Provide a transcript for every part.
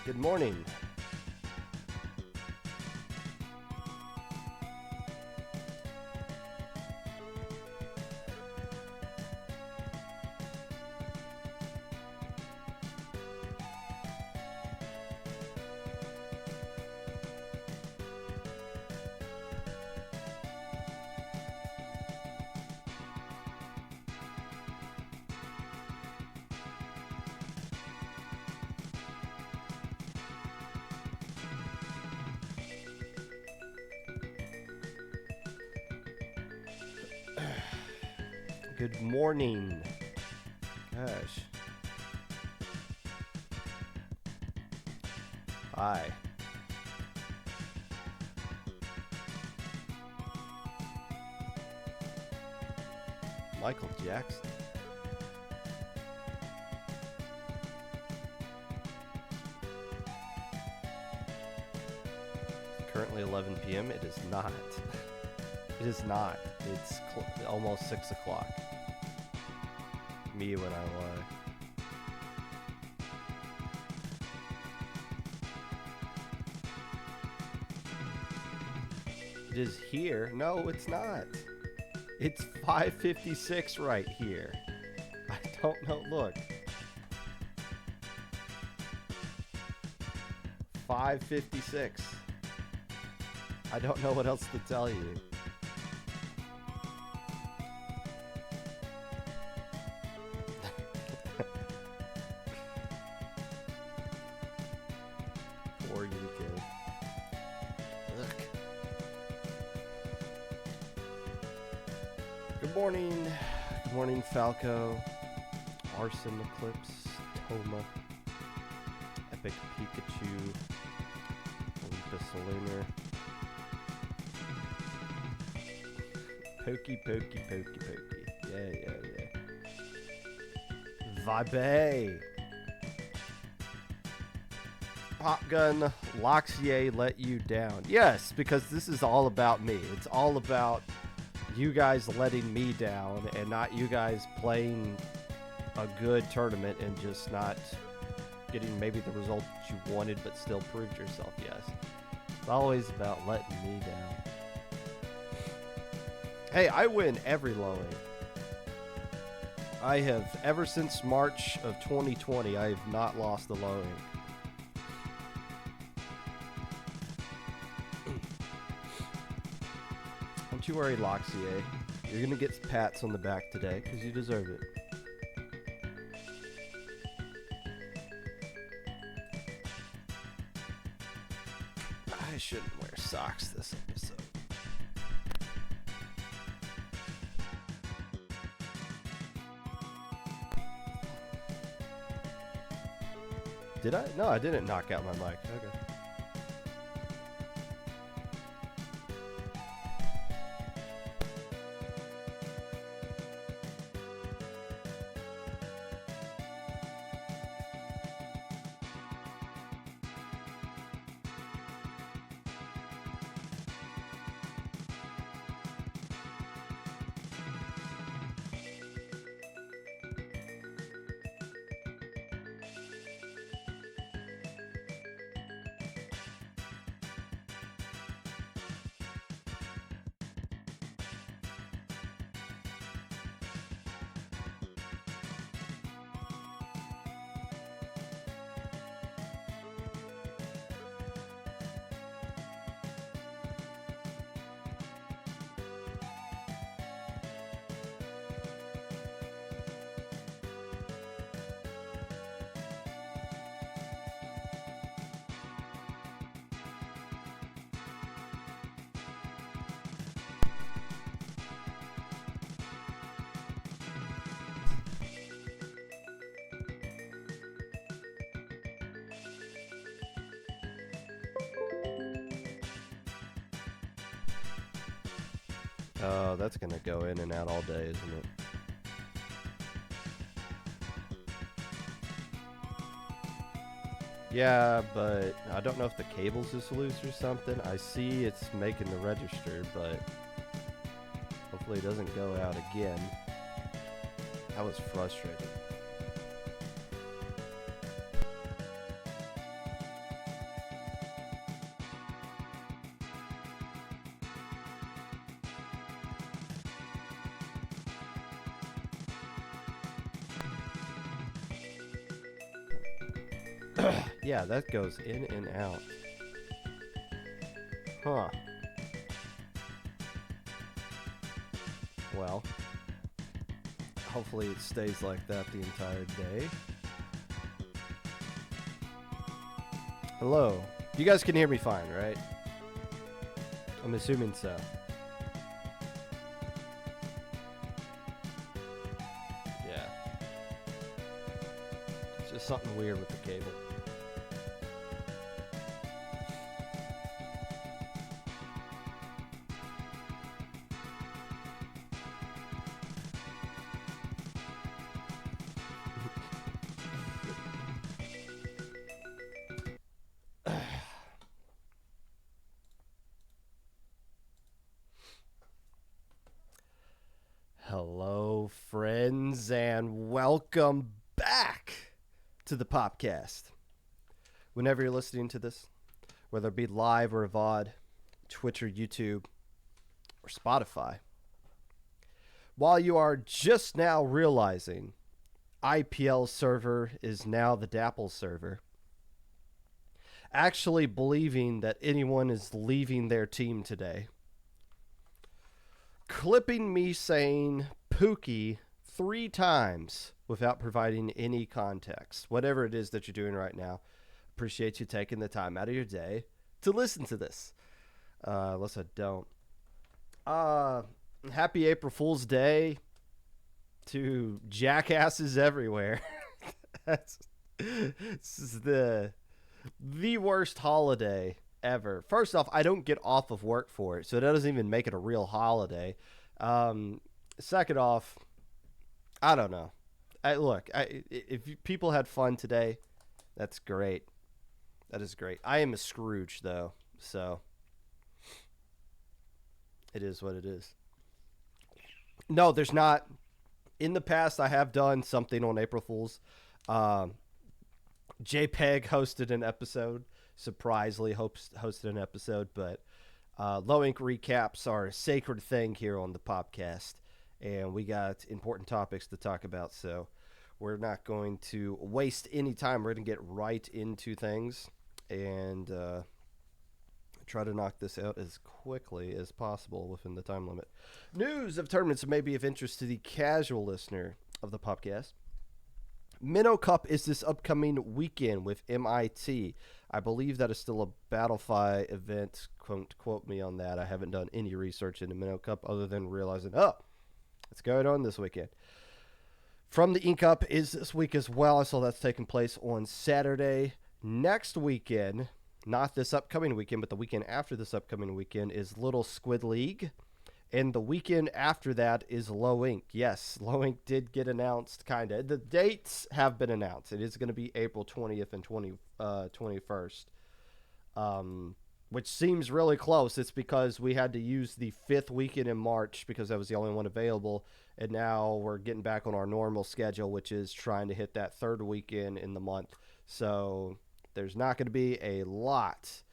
Good morning. Good morning. Gosh. Hi. Michael Jackson. Currently 11 p.m. It is not. It is not. It's almost 6 o'clock. Me when I lie. It is here. No, it's not. It's 5:56 right here. I don't know. Look. 5:56. I don't know what else to tell you. Poor you kid. Look. Good morning. Good morning, Falco. Arson Eclipse. Toma. Epic Pikachu. Olympus Lunar. Pokey. Yeah. Vibe. Popgun Loxier let you down. Yes, because this is all about me. It's all about you guys letting me down and not you guys playing a good tournament and just not getting maybe the result that you wanted but still proved yourself. Yes. It's always about letting me down. Hey, I win every lowing. I have, ever since March of 2020, I have not lost a lowing. Don't you worry, Loxier. You're going to get pats on the back today, because you deserve it. I shouldn't wear socks this episode. Did I? No, I didn't knock out my mic. Okay. Oh, that's gonna go in and out all day, isn't it? Yeah, but I don't know if the cable's is loose or something. I see it's making the register, but hopefully it doesn't go out again. I was frustrated. Yeah, that goes in and out. Huh. Well, hopefully it stays like that the entire day. Hello. You guys can hear me fine, right? I'm assuming so. Yeah. It's just something weird with the cable. Hello, friends, and welcome back to the Popcast. Whenever you're listening to this, whether it be live or VOD, Twitch or YouTube, or Spotify, while you are just now realizing IPL server is now the Dapple server, actually believing that anyone is leaving their team today, clipping me saying Pookie 3 times without providing any context. Whatever it is that you're doing right now, appreciate you taking the time out of your day to listen to this. Unless I don't. Happy April Fool's Day to jackasses everywhere. This is the worst holiday ever. First off, I don't get off of work for it, so that doesn't even make it a real holiday. Second off, I don't know. If people had fun today, that's great. That is great. I am a Scrooge, though, so it is what it is. No, there's not. In the past, I have done something on April Fool's. JPEG hosted an episode. Surprisingly hosted an episode, but Low Ink recaps are a sacred thing here on the Popcast, and we got important topics to talk about, so we're not going to waste any time. We're going to get right into things and try to knock this out as quickly as possible within the time limit. News of tournaments may be of interest to the casual listener of the Popcast. Minnow Cup is this upcoming weekend with MIT. I believe that is still a Battlefy event. Quote me on that. I haven't done any research into Minnow Cup other than realizing, it's going on this weekend. From the Ink Cup is this week as well. I saw that's taking place on Saturday. Next weekend, not this upcoming weekend, but the weekend after this upcoming weekend is Little Squid League. And the weekend after that is Low Ink. Yes, Low Ink did get announced, kind of. The dates have been announced. It is going to be April 20th and 21st, which seems really close. It's because we had to use the 5th weekend in March because that was the only one available. And now we're getting back on our normal schedule, which is trying to hit that 3rd weekend in the month. So there's not going to be a lot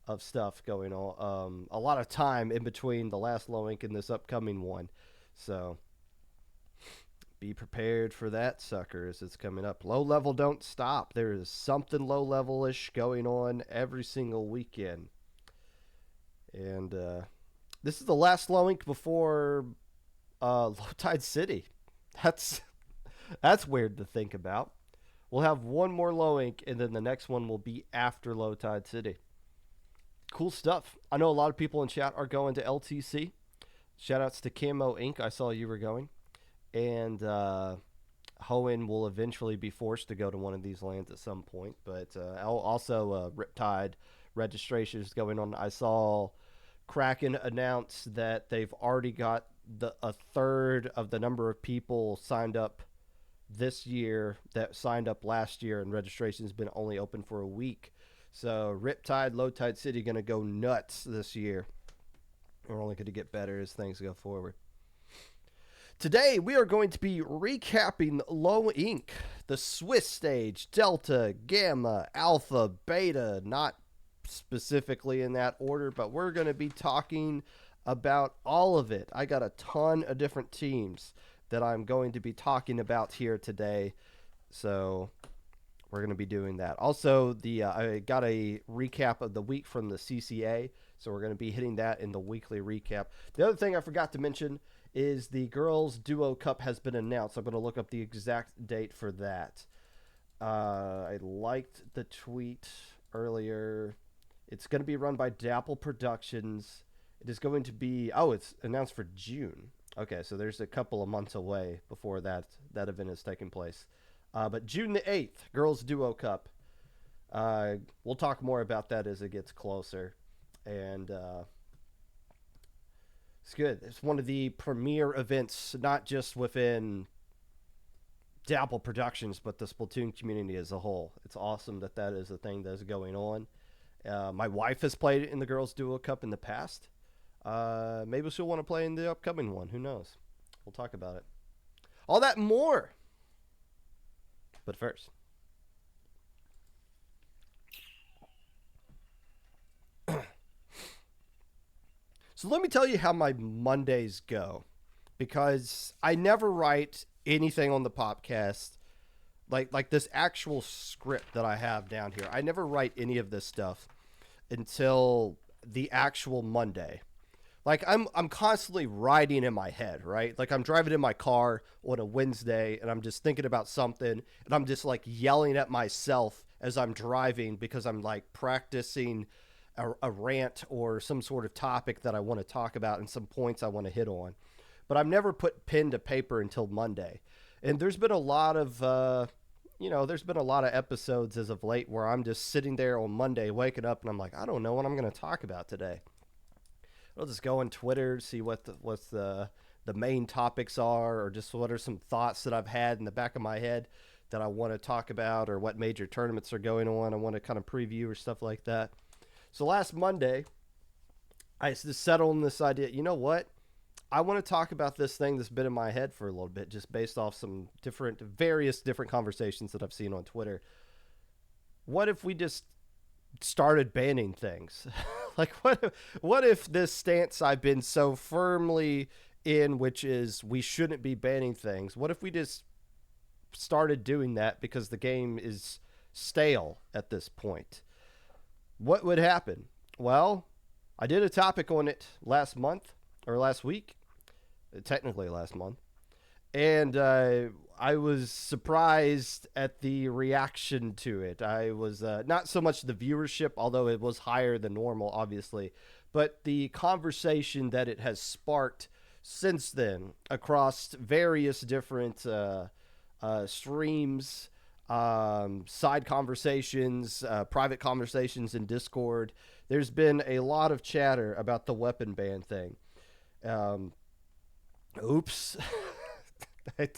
of stuff going on, a lot of time in between the last Low Ink and this upcoming one, so be prepared for that, suckers. It's coming up. Low level don't stop. There is something low level-ish going on every single weekend, and this is the last Low Ink before Low Tide City. That's weird to think about. We'll have one more Low Ink, and then the next one will be after Low Tide City. Cool stuff. I know a lot of people in chat are going to LTC. Shoutouts to Camo Inc. I saw you were going. And Hoenn will eventually be forced to go to one of these lands at some point. But also Riptide registration is going on. I saw Kraken announce that they've already got a third of the number of people signed up this year that signed up last year, and registration has been only open for a week. So Riptide, Low Tide City going to go nuts this year. We're only going to get better as things go forward. Today, we are going to be recapping Low Ink, the Swiss stage, Delta, Gamma, Alpha, Beta, not specifically in that order, but we're going to be talking about all of it. I got a ton of different teams that I'm going to be talking about here today. So We're going to be doing that. Also, I got a recap of the week from the CCA, so we're going to be hitting that in the weekly recap. The other thing I forgot to mention is the Girls Duo Cup has been announced. I'm going to look up the exact date for that. I liked the tweet earlier. It's going to be run by Dapple Productions. It is going to be, it's announced for June. Okay, so there's a couple of months away before that event is taking place. But June the 8th, Girls Duo Cup. We'll talk more about that as it gets closer. And it's good. It's one of the premier events, not just within Dapple Productions, but the Splatoon community as a whole. It's awesome that is a thing that's going on. My wife has played in the Girls Duo Cup in the past. Maybe she'll want to play in the upcoming one. Who knows? We'll talk about it. All that and more. But first, so let me tell you how my Mondays go, because I never write anything on the Popcast, like this actual script that I have down here. I never write any of this stuff until the actual Monday. Like I'm constantly writing in my head, right? Like I'm driving in my car on a Wednesday and I'm just thinking about something and I'm just like yelling at myself as I'm driving because I'm like practicing a rant or some sort of topic that I want to talk about and some points I want to hit on. But I've never put pen to paper until Monday. And there's been a lot of, there's been a lot of episodes as of late where I'm just sitting there on Monday waking up and I'm like, I don't know what I'm going to talk about today. I'll just go on Twitter, see what the main topics are, or just what are some thoughts that I've had in the back of my head that I want to talk about, or what major tournaments are going on. I want to kind of preview or stuff like that. So last Monday, I just settled on this idea. You know what? I want to talk about this thing that's been in my head for a little bit, just based off some various different conversations that I've seen on Twitter. What if we just started banning things? Like, what if this stance I've been so firmly in, which is we shouldn't be banning things, what if we just started doing that because the game is stale at this point? What would happen? Well, I did a topic on it last week, technically last month, and I was surprised at the reaction to it. I was not so much the viewership, although it was higher than normal, obviously, but the conversation that it has sparked since then across various different streams, side conversations, private conversations in Discord. There's been a lot of chatter about the weapon ban thing. Oops. I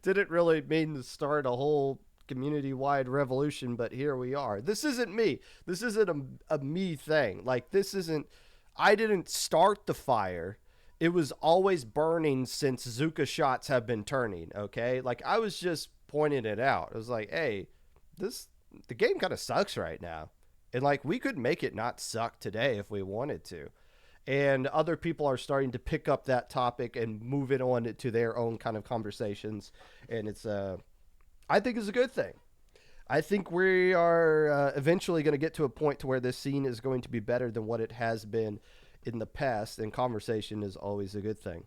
didn't really mean to start a whole community-wide revolution, but here we are. This isn't me. This isn't a me thing. Like, I didn't start the fire. It was always burning since Zuka shots have been turning, okay? Like, I was just pointing it out. I was like, hey, the game kind of sucks right now. And, like, we could make it not suck today if we wanted to. And other people are starting to pick up that topic and move it on to their own kind of conversations. And it's, I think it's a good thing. I think we are eventually going to get to a point to where this scene is going to be better than what it has been in the past. And conversation is always a good thing.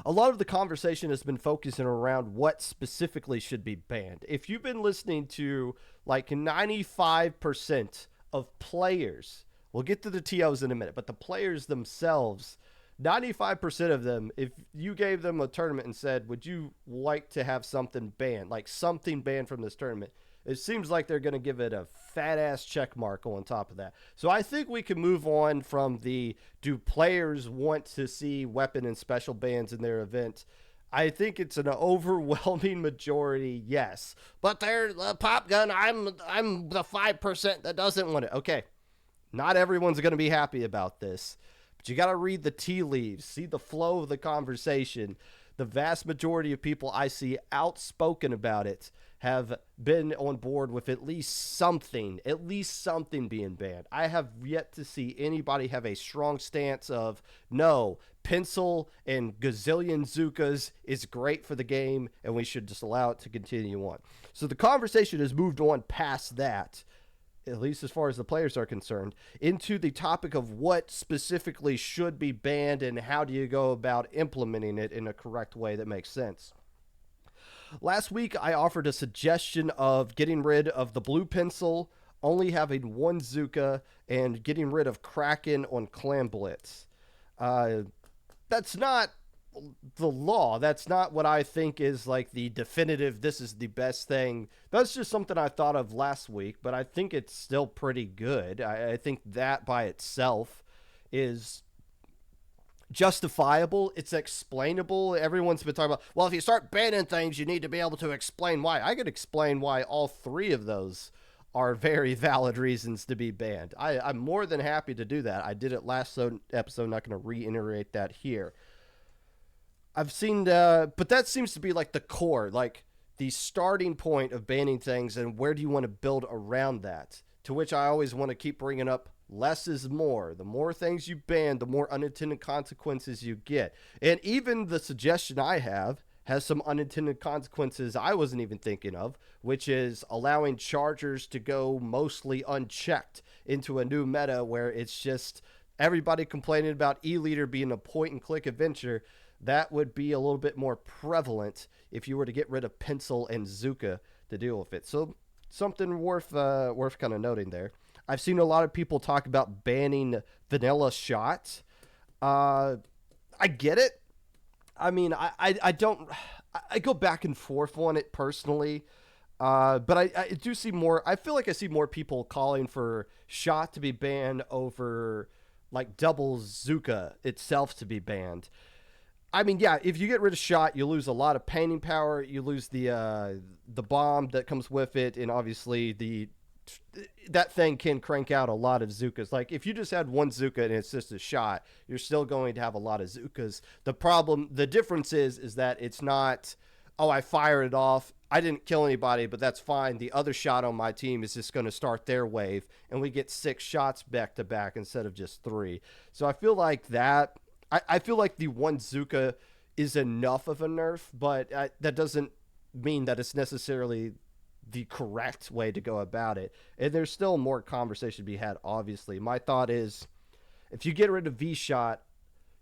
A lot of the conversation has been focusing around what specifically should be banned. If you've been listening to like 95% of players, we'll get to the TOs in a minute, but the players themselves, 95% of them, if you gave them a tournament and said, would you like to have something banned, like something banned from this tournament, it seems like they're going to give it a fat-ass check mark on top of that. So I think we can move on from do players want to see weapon and special bans in their event? I think it's an overwhelming majority, yes. But there's Pop Gun, I'm the 5% that doesn't want it. Okay. Not everyone's going to be happy about this, but you got to read the tea leaves, see the flow of the conversation. The vast majority of people I see outspoken about it have been on board with at least something being banned. I have yet to see anybody have a strong stance of, no, pencil and gazillion Zukas is great for the game and we should just allow it to continue on. So the conversation has moved on past that, at least as far as the players are concerned, into the topic of what specifically should be banned and how do you go about implementing it in a correct way that makes sense. Last week, I offered a suggestion of getting rid of the blue pencil, only having one Zuka, and getting rid of Kraken on Clan Blitz. That's not the law. That's not what I think is like the definitive, this is the best thing. That's just something I thought of last week, but I think it's still pretty good. I think that by itself is justifiable. It's explainable. Everyone's been talking about, well, if you start banning things, you need to be able to explain why. I could explain why all three of those are very valid reasons to be banned. I'm more than happy to do that. I did it last episode. Not going to reiterate that here. I've seen, but that seems to be like the core, like the starting point of banning things, and where do you want to build around that? To which I always want to keep bringing up, less is more. The more things you ban, the more unintended consequences you get. And even the suggestion I have has some unintended consequences I wasn't even thinking of, which is allowing chargers to go mostly unchecked into a new meta where it's just everybody complaining about E-Leader being a point-and-click adventure. That would be a little bit more prevalent if you were to get rid of Pencil and Zuka to deal with it. So something worth kind of noting there. I've seen a lot of people talk about banning vanilla shots. I get it. I mean, I don't. I go back and forth on it personally. But I do see more. I feel like I see more people calling for shot to be banned over like double Zuka itself to be banned. I mean, yeah, if you get rid of shot, you lose a lot of painting power. You lose the bomb that comes with it, and obviously that thing can crank out a lot of Zukas. Like if you just had one Zuka and it's just a shot, you're still going to have a lot of Zukas. The difference is that it's not, oh, I fired it off, I didn't kill anybody, but that's fine. The other shot on my team is just going to start their wave, and we get 6 shots back to back instead of just 3. So I feel like that. I feel like the one Zuka is enough of a nerf, but that doesn't mean that it's necessarily the correct way to go about it. And there's still more conversation to be had, obviously. My thought is, if you get rid of V-Shot,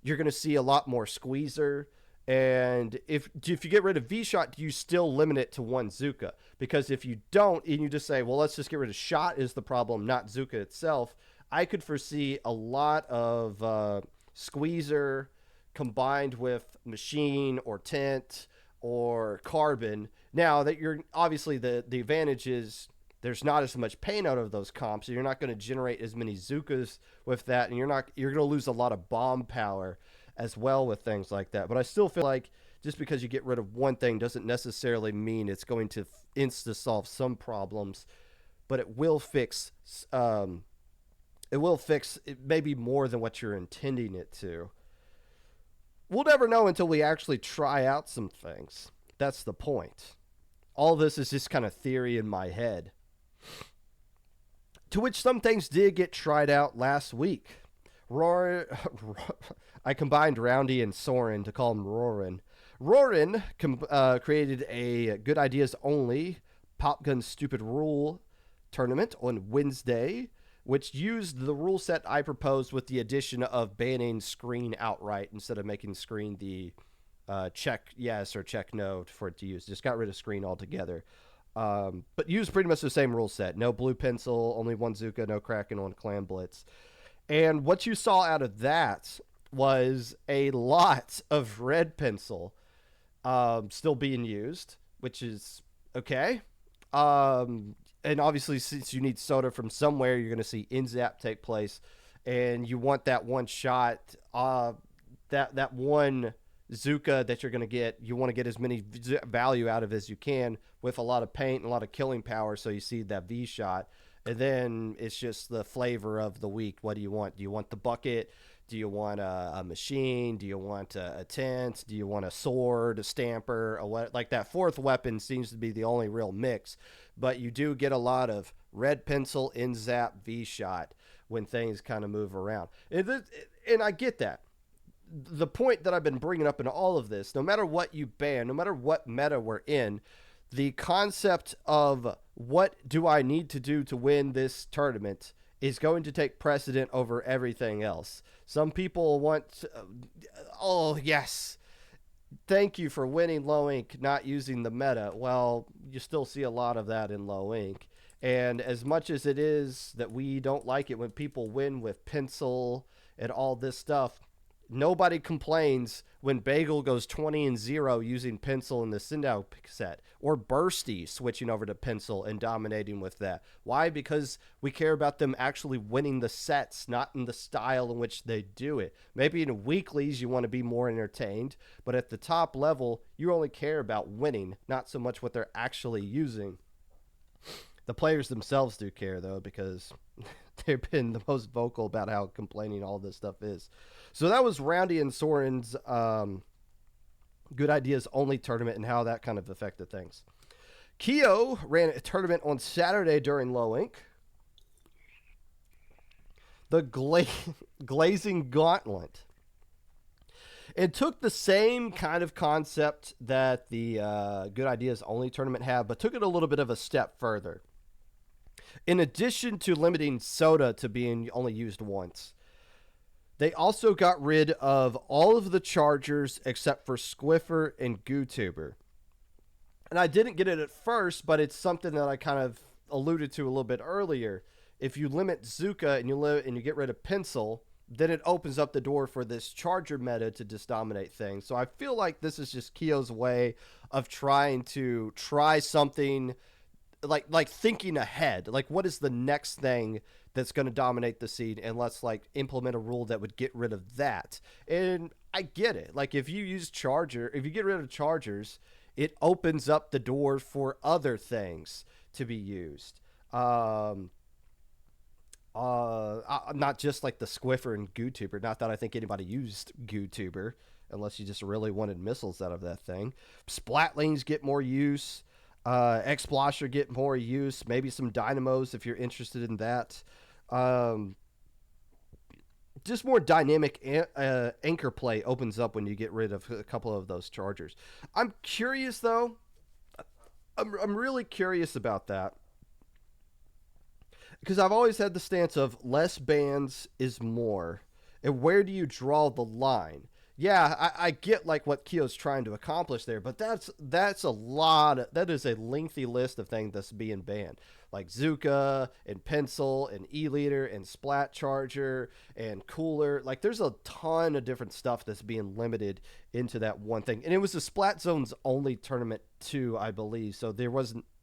you're going to see a lot more Squeezer. And if you get rid of V-Shot, do you still limit it to one Zuka? Because if you don't, and you just say, well, let's just get rid of Shot is the problem, not Zuka itself, I could foresee a lot of Squeezer combined with Machine or Tent or Carbon. Now that you're obviously the advantage is there's not as much pain out of those comps, so you're not going to generate as many Zukas with that, and you're going to lose a lot of bomb power as well with things like that. But I still feel like just because you get rid of one thing doesn't necessarily mean it's going to insta solve some problems, but it will fix maybe more than what you're intending it to. We'll never know until we actually try out some things. That's the point. All this is just kind of theory in my head. To which some things did get tried out last week. I combined Roundy and Soren to call him Rorin. Rorin created a Good Ideas Only Popgun Stupid Rule tournament on Wednesday, which used the rule set I proposed with the addition of banning screen outright instead of making screen the check yes or check no for it to use. Just got rid of screen altogether. But used pretty much the same rule set. No blue pencil, only one Zuka, no Kraken on Clan Blitz. And what you saw out of that was a lot of red pencil still being used, which is okay. And obviously, since you need soda from somewhere, you're going to see in-zap take place. And you want that one shot, that one Zuka that you're going to get. You want to get as many value out of as you can with a lot of paint and a lot of killing power, so you see that V shot. And then it's just the flavor of the week. What do you want? Do you want the bucket? Do you want a machine? Do you want a tent? Do you want a sword, a stamper? Like that fourth weapon seems to be the only real mix. But you do get a lot of red pencil, in-zap, V-shot when things kind of move around. And I get that. The point that I've been bringing up in all of this, no matter what you ban, no matter what meta we're in, the concept of what do I need to do to win this tournament is going to take precedent over everything else. Some people want, oh, yes, thank you for winning low ink, not using the meta. Well, you still see a lot of that in low ink. And as much as it is that we don't like it when people win with pencil and all this stuff, nobody complains when Bagel goes 20-0 using pencil in the Sindao set, or Bursty switching over to pencil and dominating with that. Why? Because we care about them actually winning the sets, not in the style in which they do it. Maybe in weeklies you want to be more entertained, but at the top level you only care about winning, not so much what they're actually using. The players themselves do care, though, because they've been the most vocal about how complaining all this stuff is. So that was Roundy and Soren's Good Ideas Only tournament and how that kind of affected things. Keo ran a tournament on Saturday during low ink. The Glazing Gauntlet. It took the same kind of concept that the Good Ideas Only tournament had, but took it a little bit of a step further. In addition to limiting soda to being only used once, they also got rid of all of the chargers except for Squiffer and GooTuber. And I didn't get it at first, but it's something that I kind of alluded to a little bit earlier. If you limit Zuka and you get rid of Pencil, then it opens up the door for this charger meta to just dominate things. So I feel like this is just Keo's way of trying to try something, like thinking ahead. Like, what is the next thing that's going to dominate the scene, and let's like implement a rule that would get rid of that. And I get it. Like, if you get rid of chargers, it opens up the door for other things to be used. Not just like the Squiffer and GooTuber. Not that I think anybody used GooTuber, unless you just really wanted missiles out of that thing. Splatlings get more use. X-Blosher get more use. Maybe some Dynamos if you're interested in that. Just more dynamic anchor play opens up when you get rid of a couple of those chargers. I'm curious, though. I'm really curious about that. Because I've always had the stance of less bans is more. And where do you draw the line? Yeah, I get like what Keo's trying to accomplish there, but that's a lot. That is a lengthy list of things that's being banned, like Zuka and Pencil and E-Liter and Splat Charger and Cooler. Like, there's a ton of different stuff that's being limited into that one thing. And it was the Splat Zone's only tournament too, I believe. So they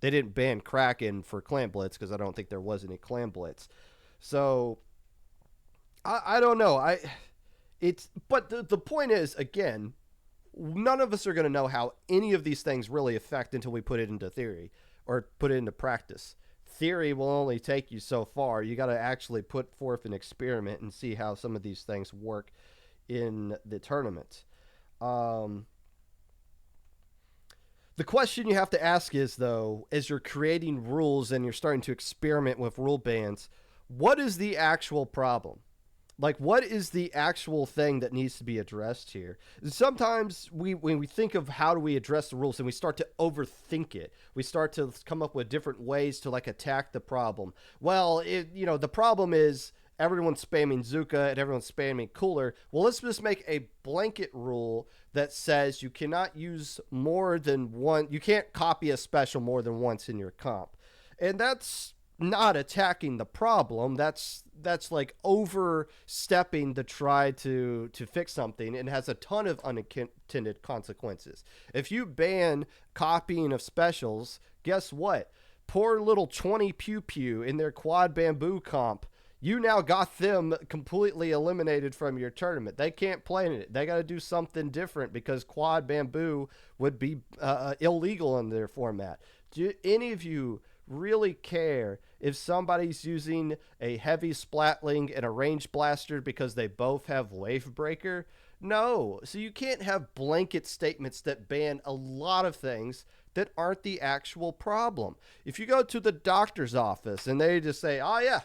didn't ban Kraken for Clan Blitz because I don't think there was any Clan Blitz. So I don't know. But the point is, again, none of us are going to know how any of these things really affect until we put it into theory or put it into practice. Theory will only take you so far. You got to actually put forth an experiment and see how some of these things work in the tournament. The question you have to ask is, though, as you're creating rules and you're starting to experiment with rule bans, what is the actual problem? Like, what is the actual thing that needs to be addressed here? Sometimes when we think of how do we address the rules and we start to overthink it, we start to come up with different ways to like attack the problem. Well, the problem is everyone's spamming Zuka and everyone's spamming Cooler. Well, let's just make a blanket rule that says you cannot use more than one. You can't copy a special more than once in your comp. And that's not attacking the problem. That's like overstepping to try to fix something, and has a ton of unintended consequences. If you ban copying of specials, guess what? Poor little 20 Pew Pew in their Quad Bamboo comp, you now got them completely eliminated from your tournament. They can't play in it. They got to do something different because Quad Bamboo would be illegal in their format. Do any of you really care if somebody's using a heavy splatling and a range blaster because they both have wave breaker? No. So you can't have blanket statements that ban a lot of things that aren't the actual problem. If you go to the doctor's office and they just say, oh yeah,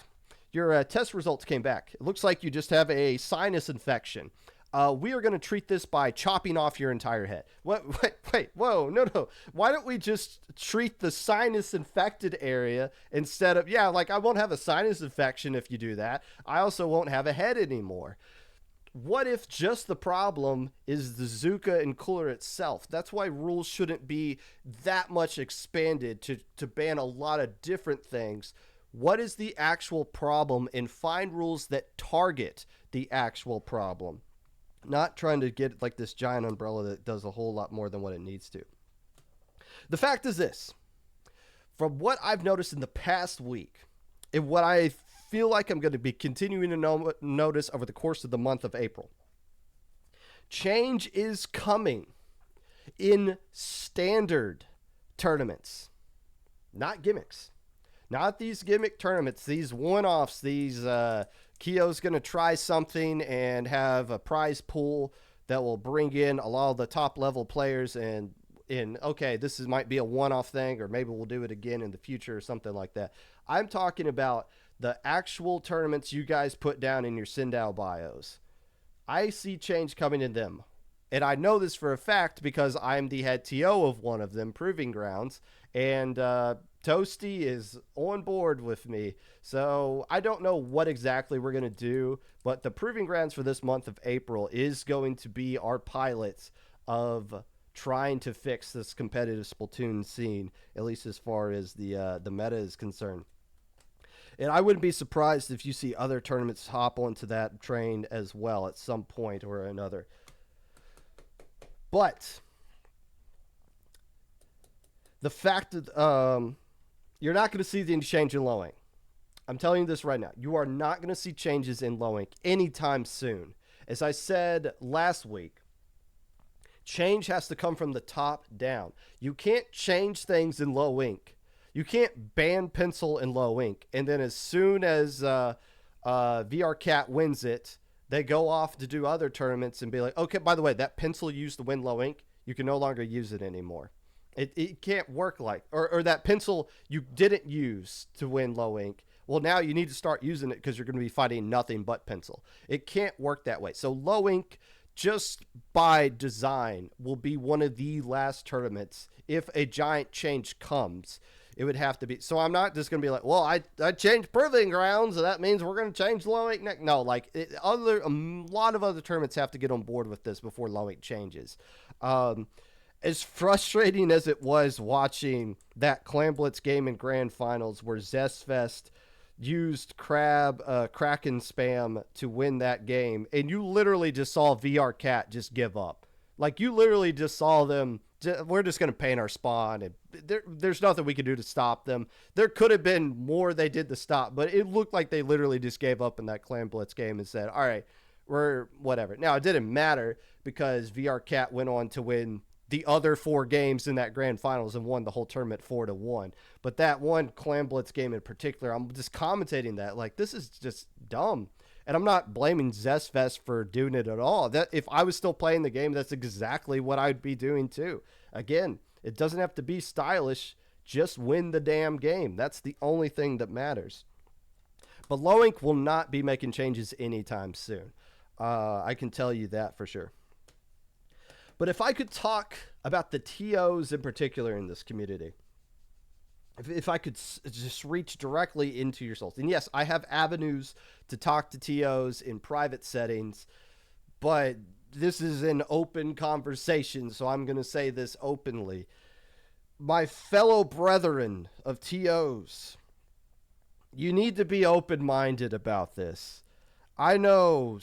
your test results came back, it looks like you just have a sinus infection. We are going to treat this by chopping off your entire head. What? Wait, whoa, no. Why don't we just treat the sinus infected area instead of, yeah, like I won't have a sinus infection if you do that. I also won't have a head anymore. What if just the problem is the Zuka and cooler itself? That's why rules shouldn't be that much expanded to ban a lot of different things. What is the actual problem, and find rules that target the actual problem? Not trying to get like this giant umbrella that does a whole lot more than what it needs to. The fact is this: from what I've noticed in the past week, and what I feel like I'm going to be continuing to notice over the course of the month of April, change is coming in standard tournaments, not gimmicks. Not these gimmick tournaments, these one-offs, these Keo's going to try something and have a prize pool that will bring in a lot of the top-level players, and okay, this might be a one-off thing, or maybe we'll do it again in the future or something like that. I'm talking about the actual tournaments you guys put down in your Sindao bios. I see change coming in them. And I know this for a fact because I'm the head TO of one of them, Proving Grounds, and Toasty is on board with me. So I don't know what exactly we're going to do, but the Proving Grounds for this month of April is going to be our pilot of trying to fix this competitive Splatoon scene, at least as far as the meta is concerned. And I wouldn't be surprised if you see other tournaments hop onto that train as well at some point or another. But the fact that you're not going to see the change in low ink. I'm telling you this right now. You are not going to see changes in low ink anytime soon. As I said last week, change has to come from the top down. You can't change things in low ink. You can't ban pencil in low ink, and then as soon as VRCat wins it, they go off to do other tournaments and be like, okay, by the way, that pencil you used to win low ink, you can no longer use it anymore. It can't work like, or that pencil you didn't use to win low ink, well, now you need to start using it because you're going to be fighting nothing but pencil. It can't work that way. So low ink, just by design, will be one of the last tournaments. If a giant change comes, it would have to be. So I'm not just going to be like, well, I changed Proving Grounds, so that means we're going to change low ink. No, like a lot of other tournaments have to get on board with this before low ink changes. As frustrating as it was watching that Clan Blitz game in Grand Finals where Zestfest used Kraken spam to win that game, and you literally just saw VRCat just give up. Like, you literally just saw them, we're just going to paint our spawn, and there's nothing we can do to stop them. There could have been more they did to stop, but it looked like they literally just gave up in that Clan Blitz game and said, all right, we're whatever. Now, it didn't matter because VRCat went on to win the other 4 games in that grand finals and won the whole tournament 4-1. But that one Clan Blitz game in particular, I'm just commentating that, like, this is just dumb. And I'm not blaming Zestfest for doing it at all. That if I was still playing the game, that's exactly what I'd be doing too. Again, it doesn't have to be stylish. Just win the damn game. That's the only thing that matters. But low ink will not be making changes anytime soon. I can tell you that for sure. But if I could talk about the TOs in particular in this community, if I could just reach directly into your souls. And yes, I have avenues to talk to TOs in private settings, but this is an open conversation, so I'm going to say this openly. My fellow brethren of TOs, you need to be open-minded about this. I know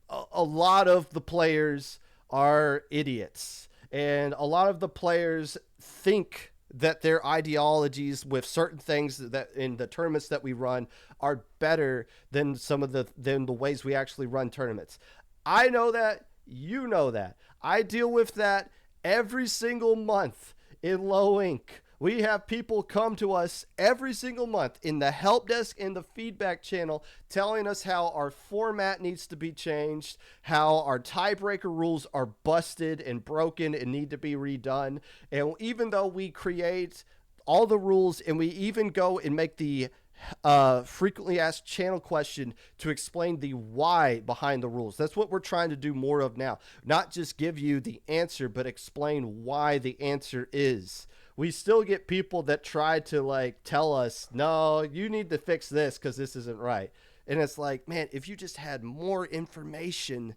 a lot of the players are idiots, and a lot of the players think that their ideologies with certain things that in the tournaments that we run are better than than the ways we actually run tournaments. I know that. You know that. I deal with that every single month in low ink. We have people come to us every single month in the help desk and the feedback channel telling us how our format needs to be changed, how our tiebreaker rules are busted and broken and need to be redone. And even though we create all the rules and we even go and make the frequently asked channel question to explain the why behind the rules. That's what we're trying to do more of now. Not just give you the answer, but explain why the answer is. We still get people that try to like tell us, no, you need to fix this because this isn't right. And it's like, man, if you just had more information,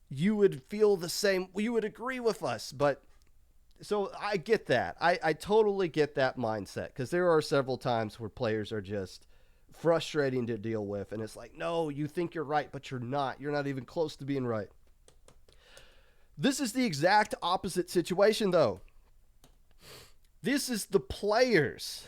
you would feel the same. You would agree with us. But so I get that. I totally get that mindset because there are several times where players are just frustrating to deal with. And it's like, no, you think you're right, but you're not. You're not even close to being right. This is the exact opposite situation, though. This is the players.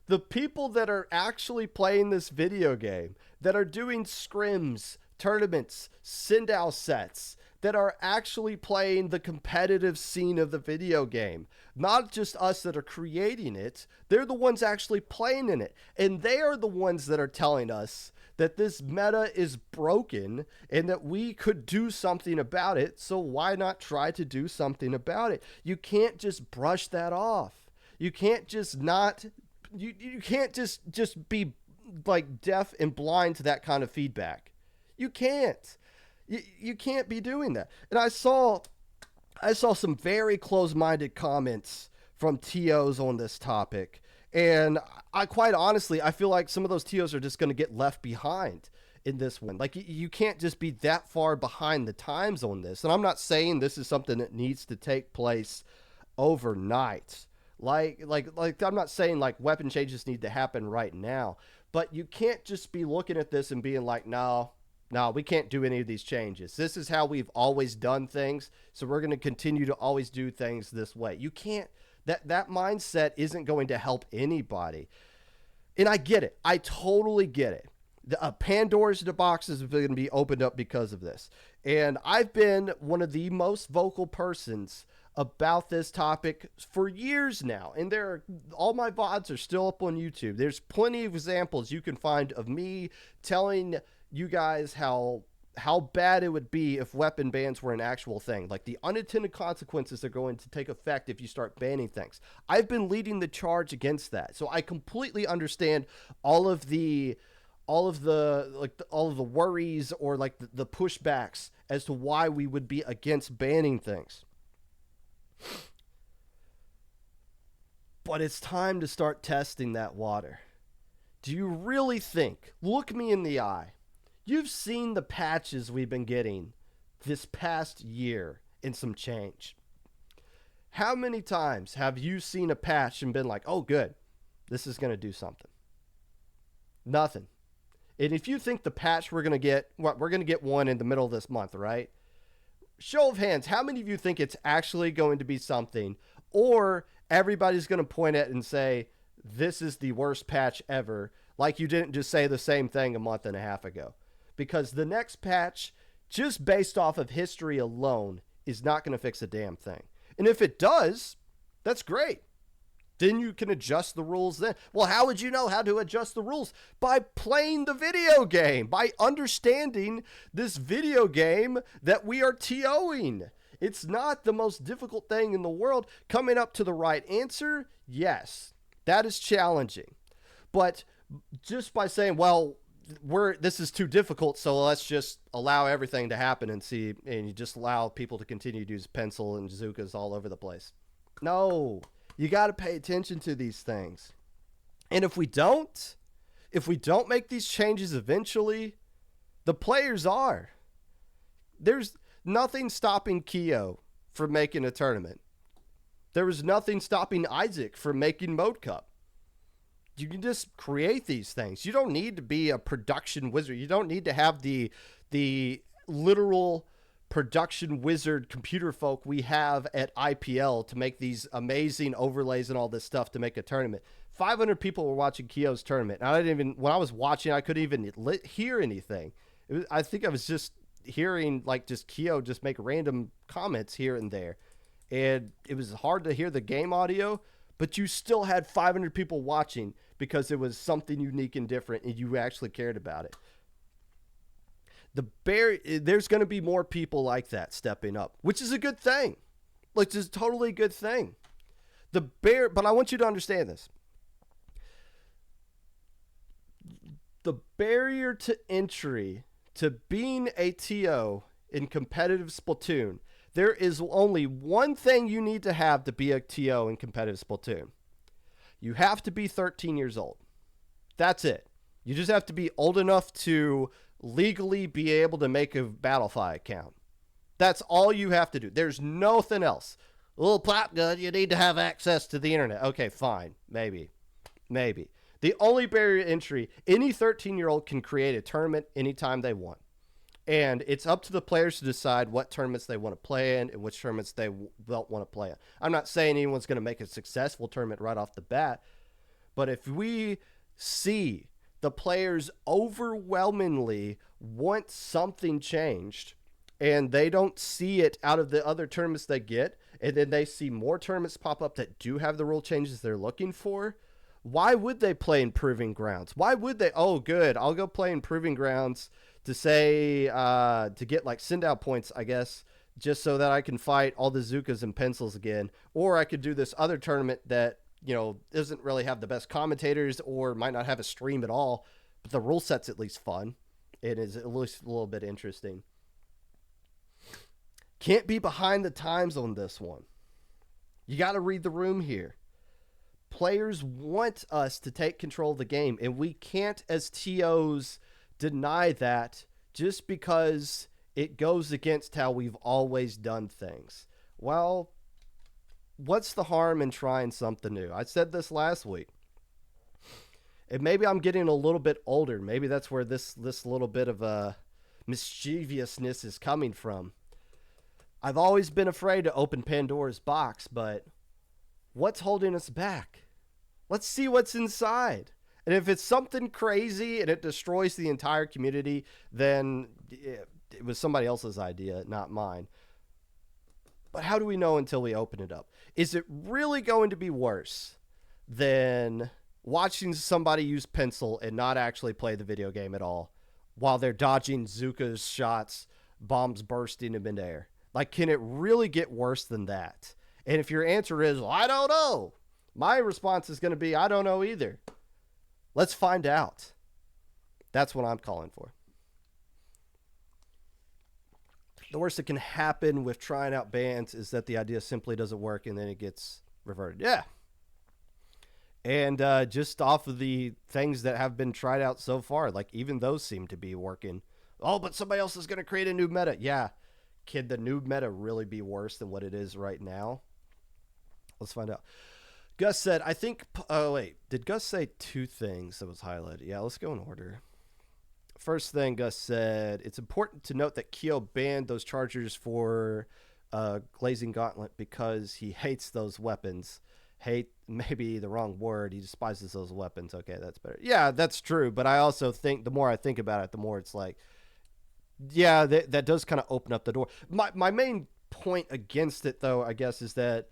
The people that are actually playing this video game, that are doing scrims, tournaments, send-out sets, that are actually playing the competitive scene of the video game. Not just us that are creating it. They're the ones actually playing in it. And they are the ones that are telling us that this meta is broken and that we could do something about it. So why not try to do something about it? You can't just brush that off. You can't just not... You can't just be like deaf and blind to that kind of feedback. You can't. You can't be doing that. And I saw some very close-minded comments from TOs on this topic. And I quite honestly, I feel like some of those TOs are just going to get left behind in this one. Like you can't just be that far behind the times on this. And I'm not saying this is something that needs to take place overnight. Like I'm not saying like weapon changes need to happen right now, but you can't just be looking at this and being like, no, we can't do any of these changes. This is how we've always done things, so we're going to continue to always do things this way. You can't, that mindset isn't going to help anybody. And I get it. I totally get it. The Pandora's boxes are going to be opened up because of this. And I've been one of the most vocal persons about this topic for years now. And all my VODs are still up on YouTube. There's plenty of examples you can find of me telling you guys how bad it would be if weapon bans were an actual thing. Like the unintended consequences are going to take effect if you start banning things. I've been leading the charge against that. So I completely understand all of the worries or like the pushbacks as to why we would be against banning things. But it's time to start testing that water. Do you really think, look me in the eye, you've seen the patches we've been getting this past year and some change. How many times have you seen a patch and been like, oh good, this is going to do something? Nothing. And if you think the patch we're going to get one in the middle of this month, right? Show of hands, how many of you think it's actually going to be something? Or everybody's going to point at it and say, this is the worst patch ever, like you didn't just say the same thing a month and a half ago. Because the next patch, just based off of history alone, is not going to fix a damn thing. And if it does, that's great. Then you can adjust the rules then. Well, how would you know how to adjust the rules? By playing the video game, by understanding this video game that we are TOing. It's not the most difficult thing in the world. Coming up to the right answer, yes, that is challenging. But just by saying, well, this is too difficult, so let's just allow everything to happen and you just allow people to continue to use pencil and bazookas all over the place. No. You got to pay attention to these things. And if we don't make these changes eventually, the players are. There's nothing stopping Keo from making a tournament. There was nothing stopping Isaac from making Mode Cup. You can just create these things. You don't need to be a production wizard. You don't need to have the literal production wizard computer folk we have at IPL to make these amazing overlays and all this stuff to make a tournament. 500 people were watching Keo's tournament. And when I was watching, I couldn't even hear anything. I think I was just hearing like just Keo just make random comments here and there. And it was hard to hear the game audio, but you still had 500 people watching because it was something unique and different and you actually cared about it. There's going to be more people like that stepping up, which is a good thing. Which is totally a good thing. But I want you to understand this. The barrier to entry to being a TO in competitive Splatoon, there is only one thing you need to have to be a TO in competitive Splatoon. You have to be 13 years old. That's it. You just have to be old enough to legally be able to make a Battlefy account. That's all you have to do. There's nothing else. A little pop gun, you need to have access to the internet. Okay, fine. Maybe. The only barrier to entry, any 13-year-old can create a tournament anytime they want. And it's up to the players to decide what tournaments they want to play in and which tournaments they don't want to play in. I'm not saying anyone's going to make a successful tournament right off the bat, but if we see the players overwhelmingly want something changed and they don't see it out of the other tournaments they get, and then they see more tournaments pop up that do have the rule changes they're looking for, why would they play in Proving Grounds? Why would they? Oh, good. I'll go play in Proving Grounds to say, to get like send out points, I guess, just so that I can fight all the Zukas and pencils again. Or I could do this other tournament that, you know, doesn't really have the best commentators or might not have a stream at all, but the rule set's at least fun. It is at least a little bit interesting. Can't be behind the times on this one. You got to read the room here. Players want us to take control of the game, and we can't, as TOs, deny that just because it goes against how we've always done things. Well, what's the harm in trying something new? I said this last week. And maybe I'm getting a little bit older. Maybe that's where this little bit of mischievousness is coming from. I've always been afraid to open Pandora's box, but what's holding us back? Let's see what's inside. And if it's something crazy and it destroys the entire community, then it was somebody else's idea, not mine. But how do we know until we open it up? Is it really going to be worse than watching somebody use pencil and not actually play the video game at all while they're dodging Zuka's shots, bombs bursting in midair? Like, can it really get worse than that? And if your answer is, well, I don't know, my response is going to be, I don't know either. Let's find out. That's what I'm calling for. The worst that can happen with trying out bans is that the idea simply doesn't work and then it gets reverted. Yeah. And just off of the things that have been tried out so far, like even those seem to be working. Oh, but somebody else is going to create a new meta. Yeah. Can the new meta really be worse than what it is right now? Let's find out. Gus said, I think... Oh, wait. Did Gus say two things that was highlighted? Yeah, let's go in order. First thing Gus said, it's important to note that Kyo banned those chargers for Glazing Gauntlet because he hates those weapons. Hate, maybe the wrong word. He despises those weapons. Okay, that's better. Yeah, that's true. But I also think the more I think about it, the more it's like, yeah, that does kind of open up the door. My main point against it, though, I guess, is that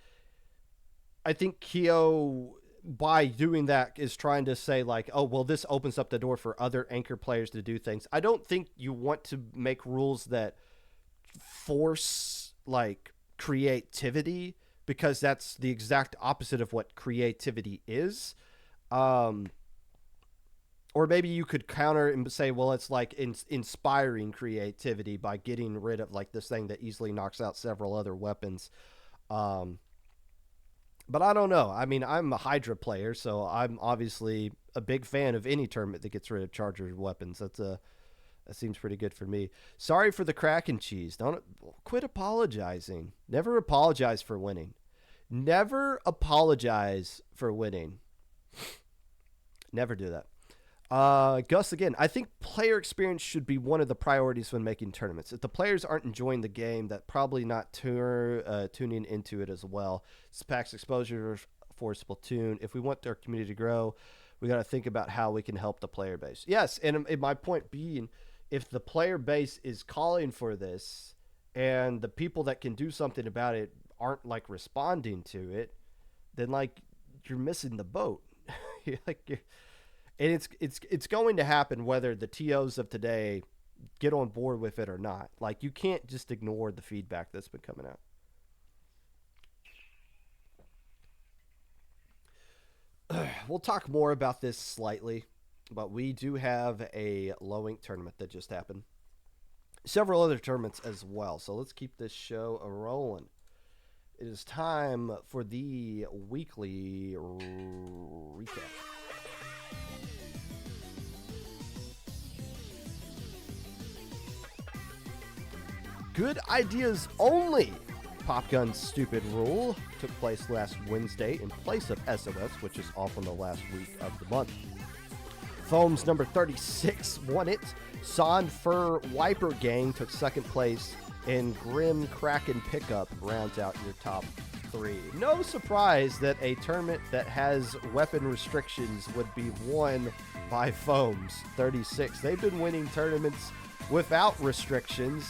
I think Kyo, by doing that, is trying to say, like, oh, well, this opens up the door for other anchor players to do things. I don't think you want to make rules that force, like, creativity, because that's the exact opposite of what creativity is. Or maybe you could counter and say, well, it's like inspiring creativity by getting rid of, like, this thing that easily knocks out several other weapons. But I don't know. I mean, I'm a Hydra player, so I'm obviously a big fan of any tournament that gets rid of charger weapons. That seems pretty good for me. Sorry for the crack and cheese. Don't quit apologizing. Never apologize for winning. Never apologize for winning. Never do that. Gus, again, I think player experience should be one of the priorities when making tournaments. If the players aren't enjoying the game, that probably not tuning into it as well. This packs exposure for Splatoon. If we want our community to grow, we got to think about how we can help the player base. Yes, and my point being, if the player base is calling for this and the people that can do something about it aren't, like, responding to it, then, like, you're missing the boat. And it's going to happen whether the TOs of today get on board with it or not. Like, you can't just ignore the feedback that's been coming out. We'll talk more about this slightly But we do have a low ink tournament that just happened. Several other tournaments as well. So let's keep this show rolling. It is time for the weekly recap. Good Ideas Only Popgun's Stupid Rule took place last Wednesday in place of SOS, which is off on the last week of the month. Foam's number 36 won it. Son Fur Wiper Gang took second place, and Grim Kraken Pickup rounds out your top three. No surprise that a tournament that has weapon restrictions would be won by Foam's 36. They've been winning tournaments without restrictions,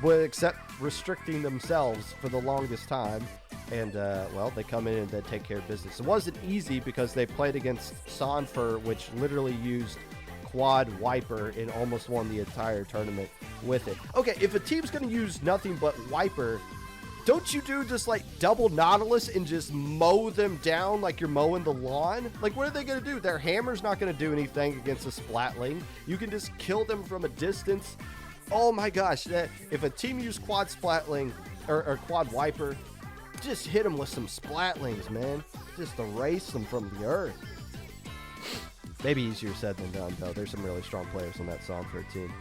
except restricting themselves for the longest time. And, well, they come in and they take care of business. It wasn't easy because they played against Sonfer, which literally used Quad Wiper and almost won the entire tournament with it. Okay, if a team's going to use nothing but Wiper, don't you do just, like, double Nautilus and just mow them down like you're mowing the lawn? Like, what are they going to do? Their hammer's not going to do anything against a Splatling. You can just kill them from a distance. Oh my gosh, if a team used Quad Splatling or Quad Wiper, just hit them with some Splatlings, man. Just erase them from the earth. Maybe easier said than done, though. There's some really strong players on that Somford team.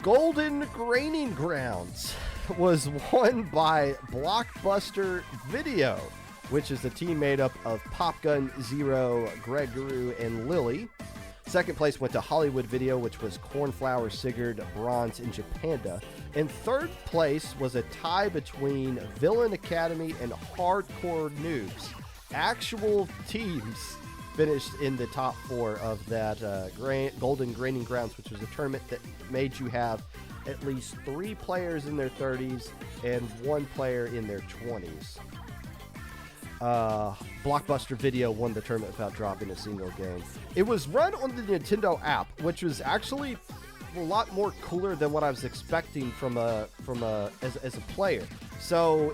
Golden Graining Grounds was won by Blockbuster Video, which is a team made up of Popgun, Zero, Greg Guru, and Lily. Second place went to Hollywood Video, which was Cornflower, Sigurd, Bronze, and Japanda. And third place was a tie between Villain Academy and Hardcore Noobs. Actual teams finished in the top four of that Golden Graining Grounds, which was a tournament that made you have at least 3 players in their 30s and 1 player in their 20s. Blockbuster Video won the tournament without dropping a single game. It was run on the Nintendo app, which was actually a lot more cooler than what I was expecting as a player. So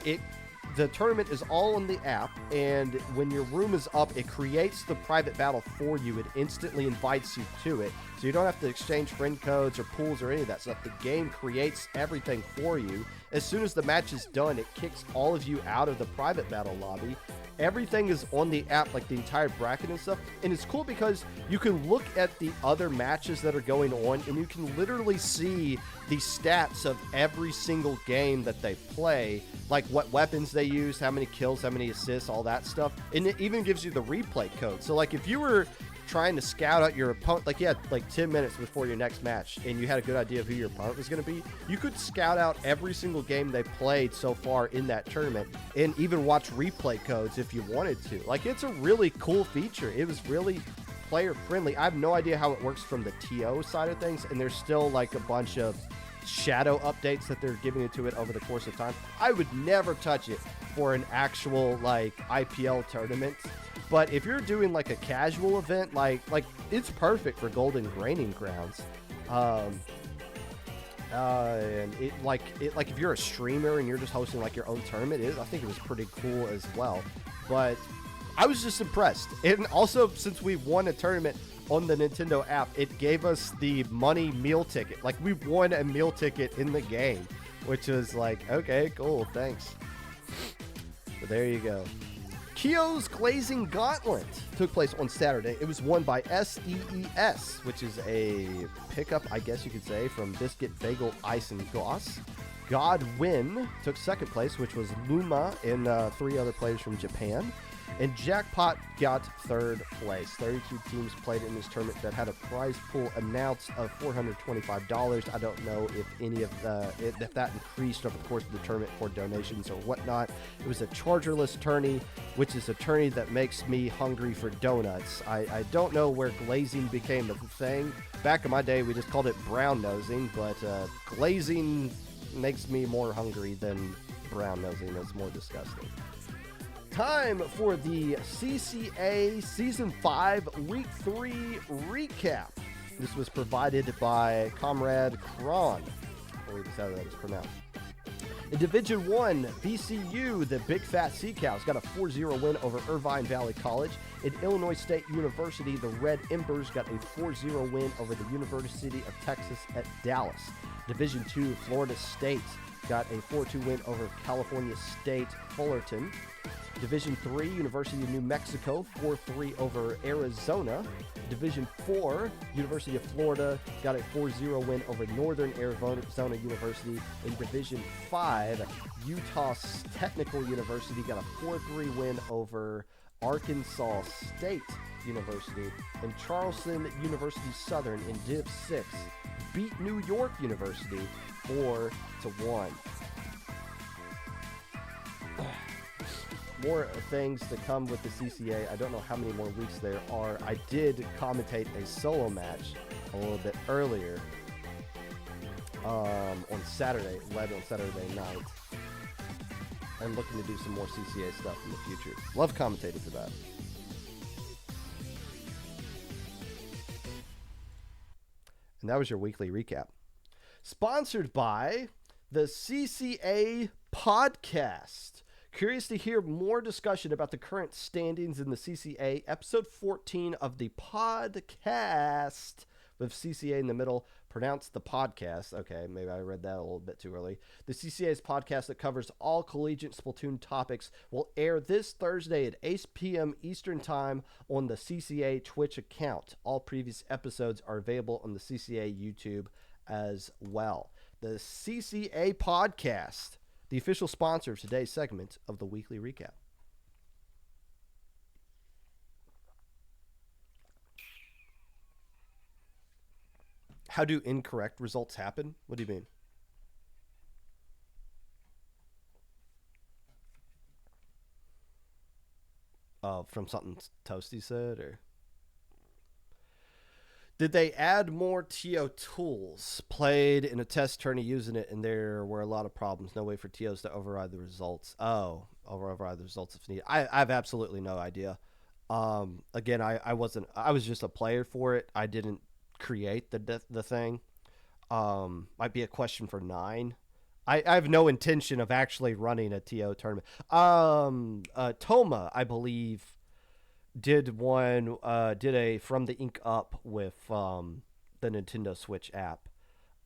the tournament is all on the app, and when your room is up, it creates the private battle for you. It instantly invites you to it, so you don't have to exchange friend codes or pools or any of that stuff. The game creates everything for you. As soon as the match is done, it kicks all of you out of the private battle lobby. Everything is on the app, like the entire bracket and stuff, and it's cool because you can look at the other matches that are going on, and you can literally see the stats of every single game that they play, like what weapons they use, how many kills, how many assists, all that stuff. And it even gives you the replay code. So like if you were trying to scout out your opponent, like you had like 10 minutes before your next match and you had a good idea of who your opponent was going to be, you could scout out every single game they played so far in that tournament and even watch replay codes if you wanted to. Like, it's a really cool feature. It was really player friendly. I have no idea how it works from the TO side of things, and there's still like a bunch of shadow updates that they're giving to it over the course of time. I would never touch it for an actual like IPL tournament. But if you're doing like a casual event, like it's perfect for Golden Graining Grounds. And if you're a streamer and you're just hosting like your own tournament, I think it was pretty cool as well. But I was just impressed. And also, since we won a tournament on the Nintendo app, it gave us the money meal ticket. Like, we won a meal ticket in the game, which was like, okay, cool, thanks. But there you go. Kyo's Glazing Gauntlet took place on Saturday. It was won by SEES, which is a pickup, I guess you could say, from Biscuit, Bagel, Ice, and Goss. Godwin took second place, which was Luma and 3 other players from Japan. And Jackpot got third place. 32 teams played in this tournament that had a prize pool announced of $425. I don't know if any of if that increased over the course of the tournament for donations or whatnot. It was a chargerless tourney, which is a tourney that makes me hungry for donuts. I don't know where glazing became a thing. Back in my day, we just called it brown nosing, but glazing makes me more hungry than brown nosing. It's more disgusting. Time for the CCA Season 5 Week 3 recap. This was provided by Comrade Kron. I believe that's how that is pronounced. In Division 1, VCU, the Big Fat Sea Cows, got a 4-0 win over Irvine Valley College. In Illinois State University, the Red Embers got a 4-0 win over the University of Texas at Dallas. Division 2, Florida State got a 4-2 win over California State Fullerton. Division 3, University of New Mexico, 4-3 over Arizona. Division 4, University of Florida got a 4-0 win over Northern Arizona University. In Division 5, Utah Technical University got a 4-3 win over Arkansas State University. And Charleston University Southern in Div 6 beat New York University 4-1. More things to come with the CCA. I don't know how many more weeks there are. I did commentate a solo match a little bit earlier on Saturday, led on Saturday night. I'm looking to do some more CCA stuff in the future. Love commentating for that. And that was your weekly recap. Sponsored by the CCA Podcast. Curious to hear more discussion about the current standings in the CCA, episode 14 of the podcast with CCA in the middle, pronounced the podcast. Okay, maybe I read that a little bit too early. The CCA's podcast that covers all collegiate Splatoon topics will air this Thursday at 8 p.m. Eastern Time on the CCA Twitch account. All previous episodes are available on the CCA YouTube as well. The CCA Podcast, the official sponsor of today's segment of the weekly recap. How do incorrect results happen? What do you mean? From something Toasty said, or did they add more TO tools? Played in a test tourney using it, and there were a lot of problems. No way for TOs to override the results. Override the results if needed. I have absolutely no idea. Again, I was just a player for it. I didn't create the thing. Might be a question for 9. I have no intention of actually running a TO tournament. Toma, I believe, did a From the Ink Up with the Nintendo Switch app,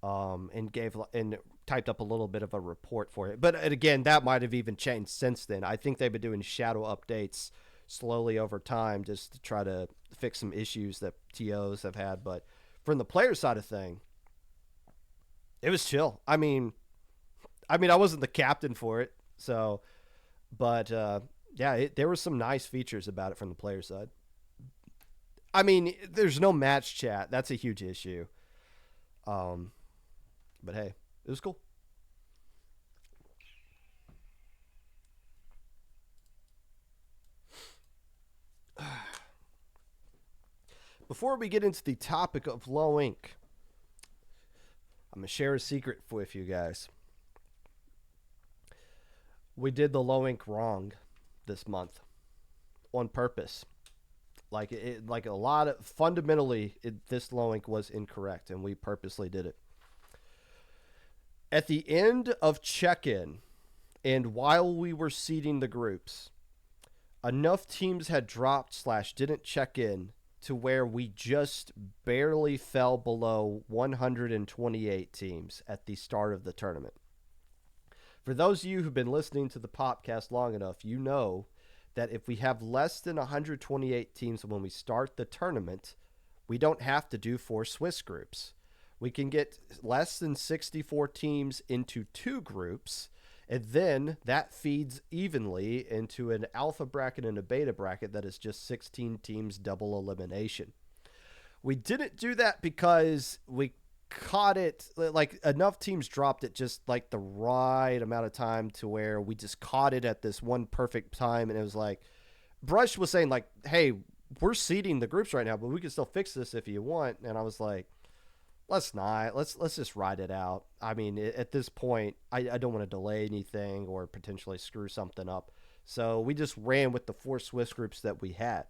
and typed up a little bit of a report for it. But again, that might have even changed since then. I think they've been doing shadow updates slowly over time just to try to fix some issues that TOs have had. But from the player side of thing, it was chill. I mean, I wasn't the captain for it, so, but yeah, there were some nice features about it from the player side. I mean, there's no match chat. That's a huge issue. But hey, it was cool. Before we get into the topic of low ink, I'm going to share a secret with you guys. We did the low ink wrong this month on purpose. Like a lot of fundamentally, this low ink was incorrect, and we purposely did it. At the end of check-in, and while we were seeding the groups, enough teams had dropped / didn't check in to where we just barely fell below 128 teams at the start of the tournament. For those of you who've been listening to the Popcast long enough, you know that if we have less than 128 teams when we start the tournament, we don't have to do 4 Swiss groups. We can get less than 64 teams into 2 groups, and then that feeds evenly into an alpha bracket and a beta bracket that is just 16 teams double elimination. We didn't do that because we caught it, like enough teams dropped it just like the right amount of time to where we just caught it at this one perfect time. And it was like, Brush was saying like, hey, we're seeding the groups right now, but we can still fix this if you want. And I was like, let's not. Let's just ride it out. I mean, at this point, I don't want to delay anything or potentially screw something up. So we just ran with the 4 Swiss groups that we had.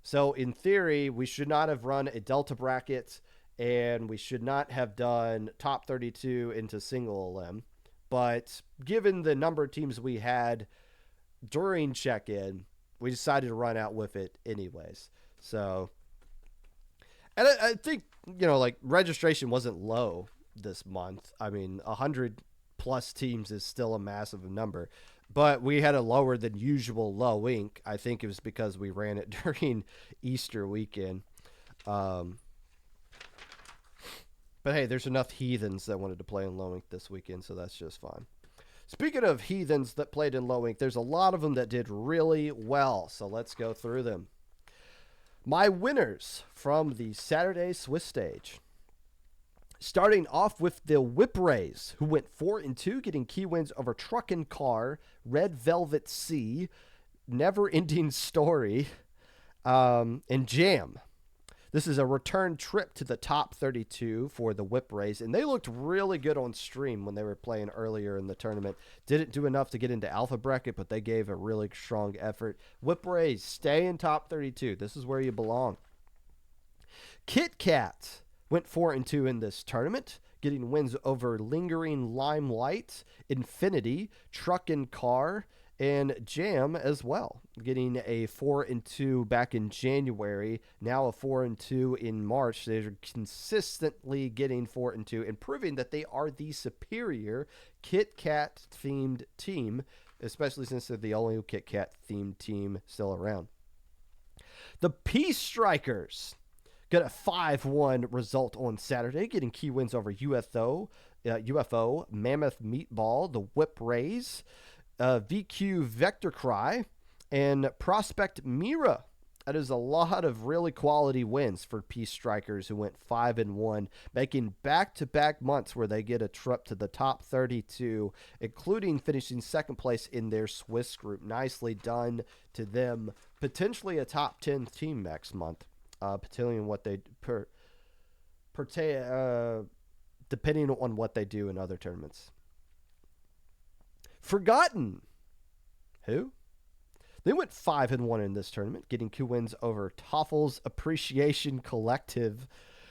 So in theory, we should not have run a Delta bracket, and we should not have done top 32 into single elim. But given the number of teams we had during check-in, we decided to run out with it anyways. So, and I think, like registration wasn't low this month. I mean, 100 plus teams is still a massive number, but we had a lower than usual low ink. I think it was because we ran it during Easter weekend. But hey, there's enough heathens that wanted to play in low ink this weekend, so that's just fine. Speaking of heathens that played in low ink, there's a lot of them that did really well, so let's go through them. My winners from the Saturday Swiss stage. Starting off with the Whip Rays, who went 4-2, getting key wins over Truck and Car, Red Velvet Sea, Never Ending Story, and Jam. This is a return trip to the top 32 for the Whip Rays, and they looked really good on stream when they were playing earlier in the tournament. Didn't do enough to get into Alpha Bracket, but they gave a really strong effort. Whip Rays, stay in top 32. This is where you belong. Kit Kat went 4-2 in this tournament, getting wins over Lingering Limelight, Infinity, Truck and Car, and Jam as well, getting a 4-2 back in January, now a 4-2 in March. They're consistently getting 4-2 and proving that they are the superior Kit Kat themed team, especially since they're the only Kit Kat themed team still around. The Peace Strikers got a 5-1 result on Saturday, getting key wins over UFO, Mammoth Meatball, the Whip Rays, VQ Vector Cry, and Prospect Mira. That is a lot of really quality wins for Peace Strikers, who went 5-1, making back-to-back months where they get a trip to the top 32, including finishing second place in their Swiss group. Nicely done to them. Potentially a top 10 team next month, depending on what they depending on what they do in other tournaments. Forgotten. Who? They went 5-1 in this tournament, getting 2 wins over Toffel's Appreciation Collective,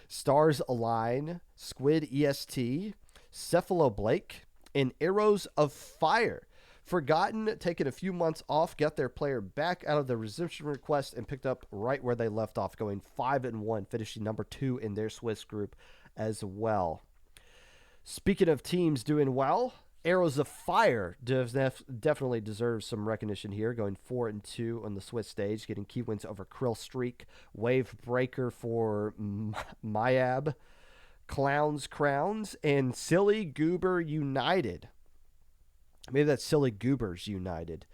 Stars Align, Squid EST, Cephalo Blake, and Arrows of Fire. Forgotten, taking a few months off, got their player back out of the resumption request and picked up right where they left off, going 5-1, finishing number 2 in their Swiss group as well. Speaking of teams doing well, Arrows of Fire definitely deserves some recognition here, going 4-2 on the Swiss stage, getting key wins over Krill Streak, Wave Breaker for Mayab, Clowns Crowns, and Silly Goober United. Maybe that's Silly Goobers United.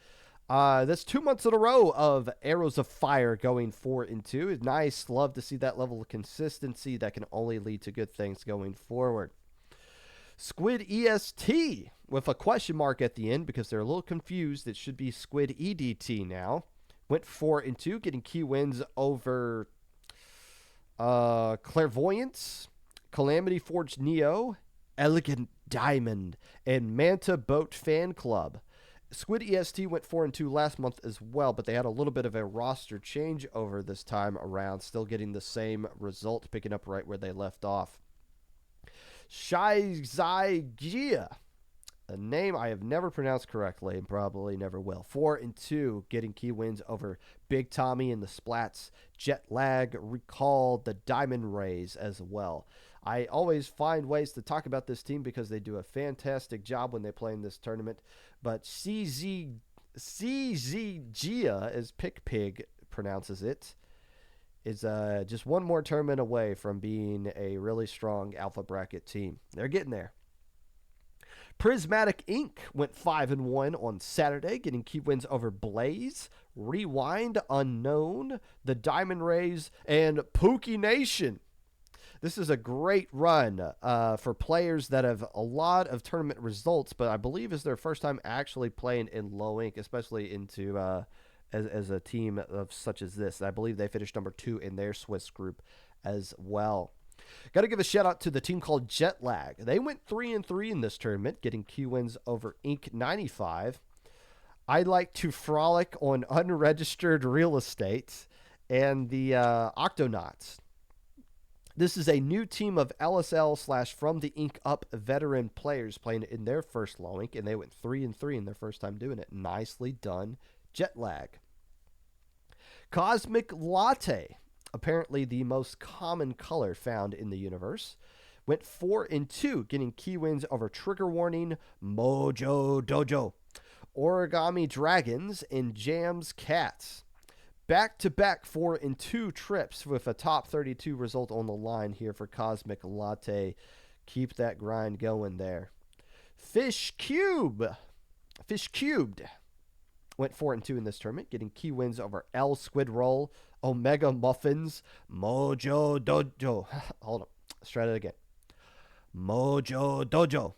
That's 2 months in a row of Arrows of Fire going 4-2. It's nice. Love to see that level of consistency that can only lead to good things going forward. Squid EST with a question mark at the end because they're a little confused. It should be Squid EDT now. Went 4-2, getting key wins over Clairvoyance, Calamity Forge Neo, Elegant Diamond, and Manta Boat Fan Club. Squid EST went 4-2 last month as well, but they had a little bit of a roster change over this time around, still getting the same result, picking up right where they left off. Shai Zai Gia, a name I have never pronounced correctly and probably never will. 4-2, getting key wins over Big Tommy and the Splats, Jet Lag, Recall, the Diamond Rays as well. I always find ways to talk about this team because they do a fantastic job when they play in this tournament. But CZ Gia, as Pick Pig pronounces it, is just one more tournament away from being a really strong Alpha Bracket team. They're getting there. Prismatic Inc. went 5-1 on Saturday, getting key wins over Blaze, Rewind, Unknown, the Diamond Rays, and Pookie Nation. This is a great run for players that have a lot of tournament results, but I believe it's their first time actually playing in low ink, especially into as a team of such as this. I believe they finished number 2 in their Swiss group as well. Got to give a shout out to the team called Jet Lag. They went 3-3 in this tournament, getting key wins over Inc. 95. I like to frolic on unregistered real estate and the Octonauts. This is a new team of LSL slash From the Ink Up veteran players playing in their first low ink, and they went 3-3 in their first time doing it. Nicely done, Jet Lag. Cosmic Latte, apparently the most common color found in the universe, went 4-2, getting key wins over Trigger Warning, Mojo Dojo, Origami Dragons, and Jams Cats. Back-to-back 4-2 trips with a top 32 result on the line here for Cosmic Latte. Keep that grind going there. Fish Cubed went 4-2 in this tournament, getting key wins over L Squid Roll, Omega Muffins, Mojo Dojo. Hold on. Let's try that again. Mojo Dojo.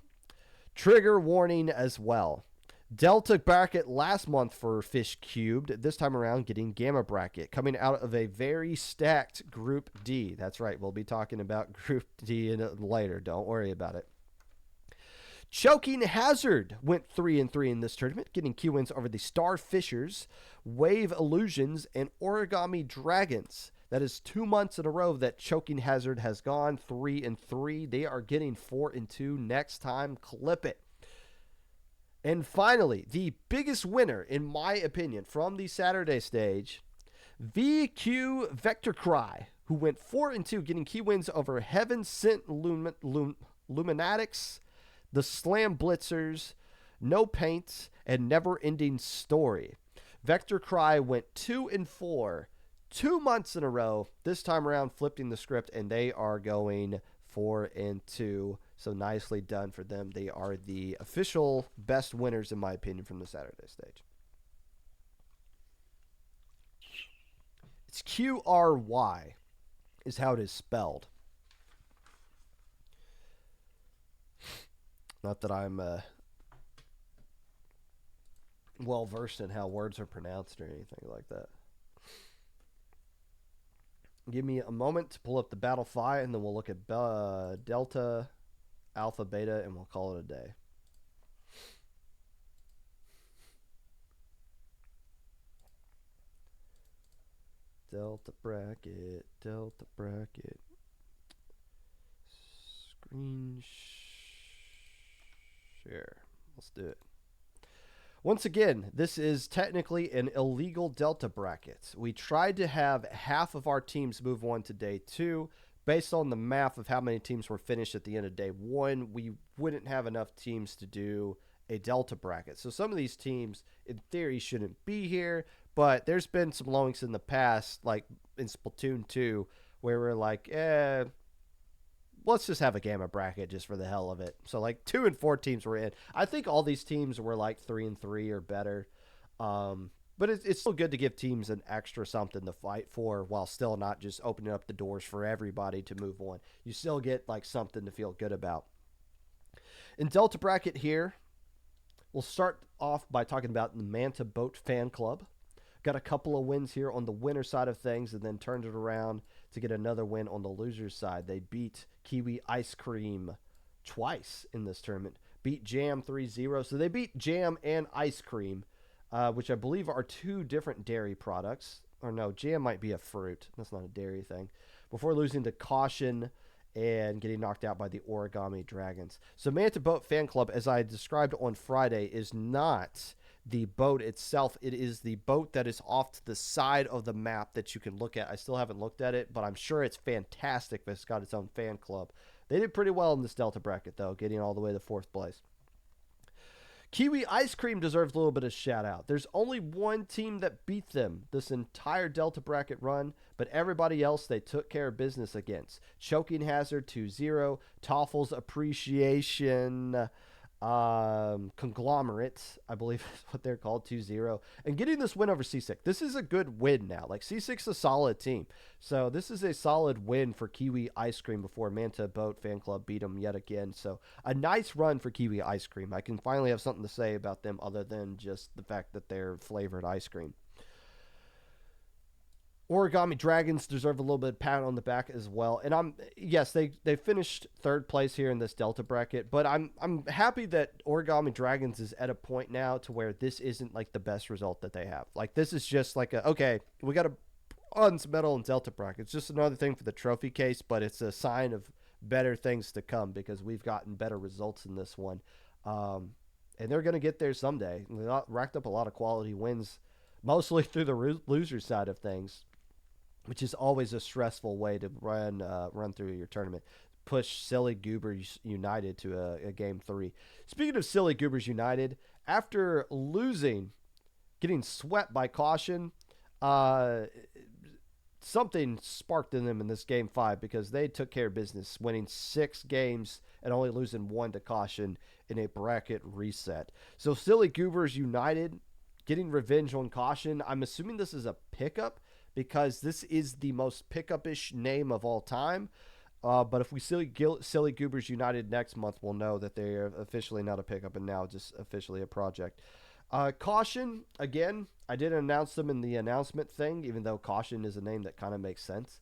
Trigger Warning as well. Delta bracket last month for Fish Cubed. This time around getting Gamma bracket. Coming out of a very stacked Group D. That's right. We'll be talking about Group D later. Don't worry about it. Choking Hazard went 3-3 in this tournament, getting key wins over the Starfishers, Wave Illusions, and Origami Dragons. That is 2 months in a row that Choking Hazard has gone 3-3. They are getting 4-2 next time. Clip it. And finally, the biggest winner, in my opinion, from the Saturday stage, VQ Vector Cry, who went 4-2, getting key wins over Heaven Sent Luminatics, the Slam Blitzers, No Paints, and Never Ending Story. Vector Cry went 2-4, 2 months in a row. This time around, flipping the script, and they are going 4-2. So nicely done for them. They are the official best winners, in my opinion, from the Saturday stage. It's QRY is how it is spelled. Not that I'm well-versed in how words are pronounced or anything like that. Give me a moment to pull up the Battle Phi, and then we'll look at Delta, Alpha, Beta, and we'll call it a day. Delta bracket. Screen share. Let's do it. Once again, this is technically an illegal Delta bracket. We tried to have half of our teams move on to day 2. Based on the math of how many teams were finished at the end of day 1, we wouldn't have enough teams to do a Delta bracket. So some of these teams, in theory, shouldn't be here, but there's been some loanings in the past, like in Splatoon 2, where we're like, let's just have a Gamma bracket just for the hell of it. So like 2 and 4 teams were in. I think all these teams were like 3-3 or better. But it's still good to give teams an extra something to fight for while still not just opening up the doors for everybody to move on. You still get like something to feel good about. In Delta bracket here, we'll start off by talking about the Manta Boat Fan Club. Got a couple of wins here on the winner side of things and then turned it around to get another win on the loser's side. They beat Kiwi Ice Cream twice in this tournament. Beat Jam 3-0. So they beat Jam and Ice Cream, which I believe are 2 different dairy products. Or no, Jam might be a fruit. That's not a dairy thing. Before losing to Caution and getting knocked out by the Origami Dragons. So Manta Boat Fan Club, as I described on Friday, is not the boat itself. It is the boat that is off to the side of the map that you can look at. I still haven't looked at it, but I'm sure it's fantastic if it's got its own fan club. They did pretty well in this Delta bracket, though, getting all the way to 4th place. Kiwi Ice Cream deserves a little bit of shout out. There's only one team that beat them this entire Delta bracket run, but everybody else they took care of business against. Choking Hazard 2-0, Toffel's Appreciation Conglomerate, I believe is what they're called, 2-0, and getting this win over C6. This is a good win now. Like, C6 is a solid team. So this is a solid win for Kiwi Ice Cream before Manta Boat Fan Club beat them yet again. So a nice run for Kiwi Ice Cream. I can finally have something to say about them other than just the fact that they're flavored ice cream. Origami Dragons deserve a little bit of pat on the back as well. And they finished 3rd place here in this Delta bracket, but I'm happy that Origami Dragons is at a point now to where this isn't like the best result that they have. Like, this is just like okay, we got to Bronze medal and Delta bracket. It's just another thing for the trophy case, but it's a sign of better things to come because we've gotten better results in this one. Um, and they're going to get there someday. They racked up a lot of quality wins, mostly through the loser side of things, which is always a stressful way to run through your tournament. Push Silly Goobers United to a game three. Speaking of Silly Goobers United, after losing, getting swept by caution, uh, something sparked in them in this game five because they took care of business, winning 6 games and only losing one to caution in a bracket reset. So Silly Goobers United getting revenge on caution. I'm assuming this is a pickup because this is the most pickup-ish name of all time. But if we Silly Goobers United next month, we'll know that they are officially not a pickup and now just officially a project. Caution, again, I didn't announce them in the announcement thing, even though Caution is a name that kind of makes sense.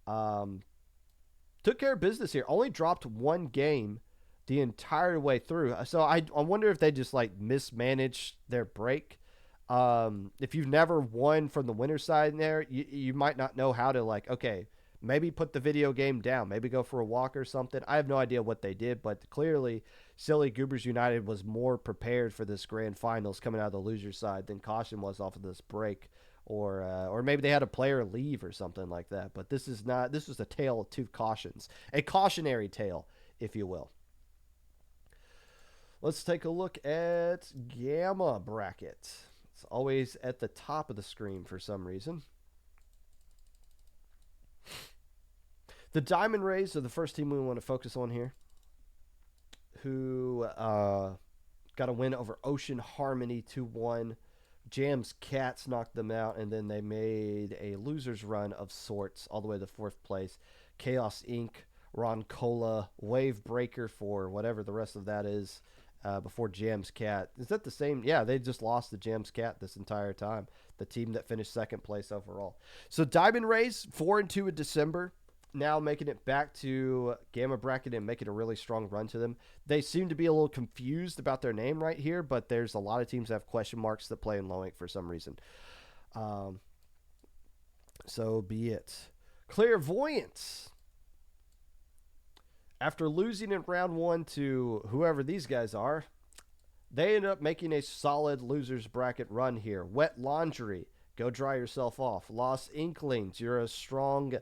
Took care of business here. Only dropped 1 game the entire way through. So I wonder if they just like mismanaged their break. If you've never won from the winner side in there, you might not know how to like, okay, maybe put the video game down, maybe go for a walk or something. I have no idea what they did, but clearly Silly Goobers United was more prepared for this grand finals coming out of the loser side than Caution was off of this break. Or maybe they had a player leave or something like that. But this is not. This was a tale of two cautions, a cautionary tale, if you will. Let's take a look at Gamma bracket. It's always at the top of the screen for some reason. The Diamond Rays are the first team we want to focus on here, who got a win over Ocean Harmony 2-1. Jam's Cats knocked them out, and then they made a loser's run of sorts all the way to 4th place. Chaos Inc., Ron Cola, Wave Breaker for whatever the rest of that is, before Jam's Cat. Is that the same? Yeah, they just lost to Jam's Cat this entire time, the team that finished 2nd place overall. So Diamond Rays, 4-2 in December. Now making it back to Gamma bracket and making a really strong run to them. They seem to be a little confused about their name right here, but there's a lot of teams that have question marks that play in low ink for some reason. So be it. Clairvoyance. After losing in round 1 to whoever these guys are, they end up making a solid losers bracket run here. Wet Laundry, go dry yourself off. Lost Inklings, you're a strong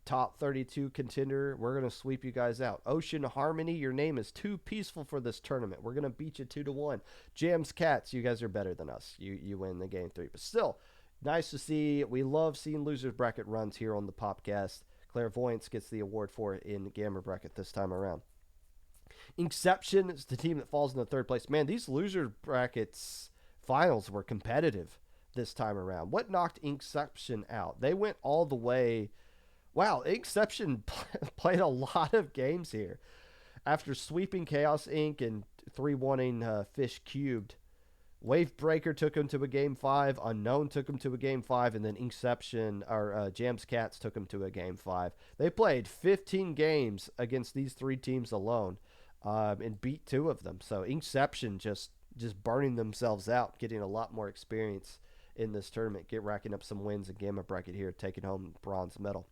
top 32 contender. We're going to sweep you guys out. Ocean Harmony, your name is too peaceful for this tournament. We're going to beat you 2-1. Jam's Cats, you guys are better than us. You win the game 3. But still, nice to see. We love seeing losers bracket runs here on the Popcast. Clairvoyance gets the award for it in Gamma bracket this time around. Inception is the team that falls in the 3rd place. Man, these loser brackets finals were competitive this time around. What knocked Inception out? They went all the way. Wow, Inception played a lot of games here. After sweeping Chaos Inc. and 3-1ing Fish Cubed, Wave Breaker took him to a game 5, Unknown took him to a game 5, and then Inception, or Jam's Cats took him to a game 5. They played 15 games against these 3 teams alone and beat 2 of them. So Inception just burning themselves out, getting a lot more experience in this tournament, racking up some wins in Gamma bracket here, taking home bronze medal.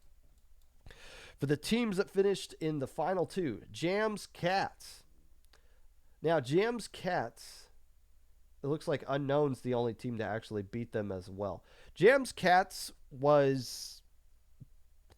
For the teams that finished in the final 2, Jam's Cats. Now, Jam's Cats, it looks like Unknown's the only team to actually beat them as well. Jam's Cats was,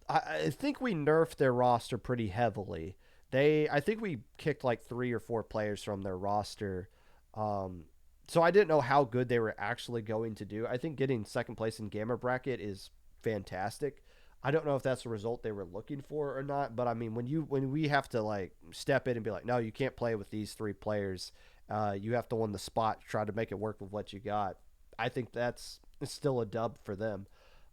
I think we nerfed their roster pretty heavily. I think we kicked like 3 or 4 players from their roster. So I didn't know how good they were actually going to do. I think getting 2nd place in Gamma bracket is fantastic. I don't know if that's the result they were looking for or not, but I mean, when we have to like step in and be like, no, you can't play with these 3 players. You have to on the spot try to make it work with what you got. I think that's still a dub for them.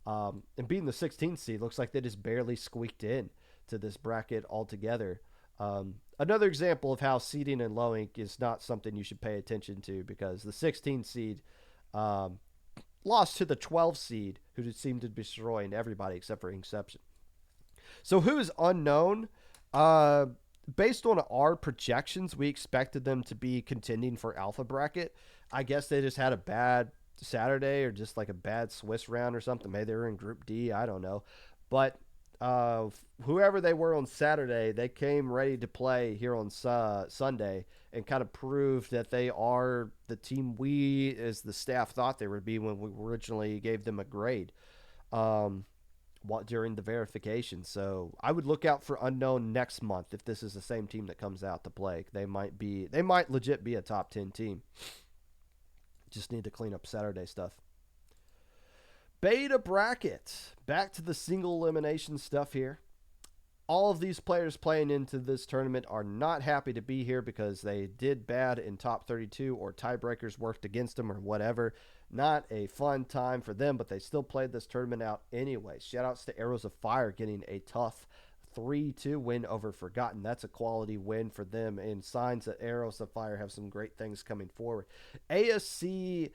And being the 16th seed, looks like they just barely squeaked in to this bracket altogether. Another example of how seeding in low ink is not something you should pay attention to, because the 16th seed lost to the 12th seed, who just seemed to be destroying everybody except for Inception. So who is Unknown? Based on our projections, we expected them to be contending for alpha bracket. I guess they just had a bad Saturday or just like a bad Swiss round or something. Maybe they were in Group D. I don't know. But whoever they were on Saturday, they came ready to play here on Sunday and kind of proved that they are the team we, as the staff, thought they would be when we originally gave them a grade um, during the verification. So I would look out for unknown next month if this is the same team that comes out to play. They might legit be a top 10 team. Just need to clean up Saturday stuff. Beta bracket. Back to the single elimination stuff here. All of these players playing into this tournament are not happy to be here because they did bad in top 32 or tiebreakers worked against them or whatever. Not a fun time for them, but they still played this tournament out anyway. Shoutouts to Arrows of Fire getting a tough 3-2 win over Forgotten. That's a quality win for them and signs that Arrows of Fire have some great things coming forward. ASC,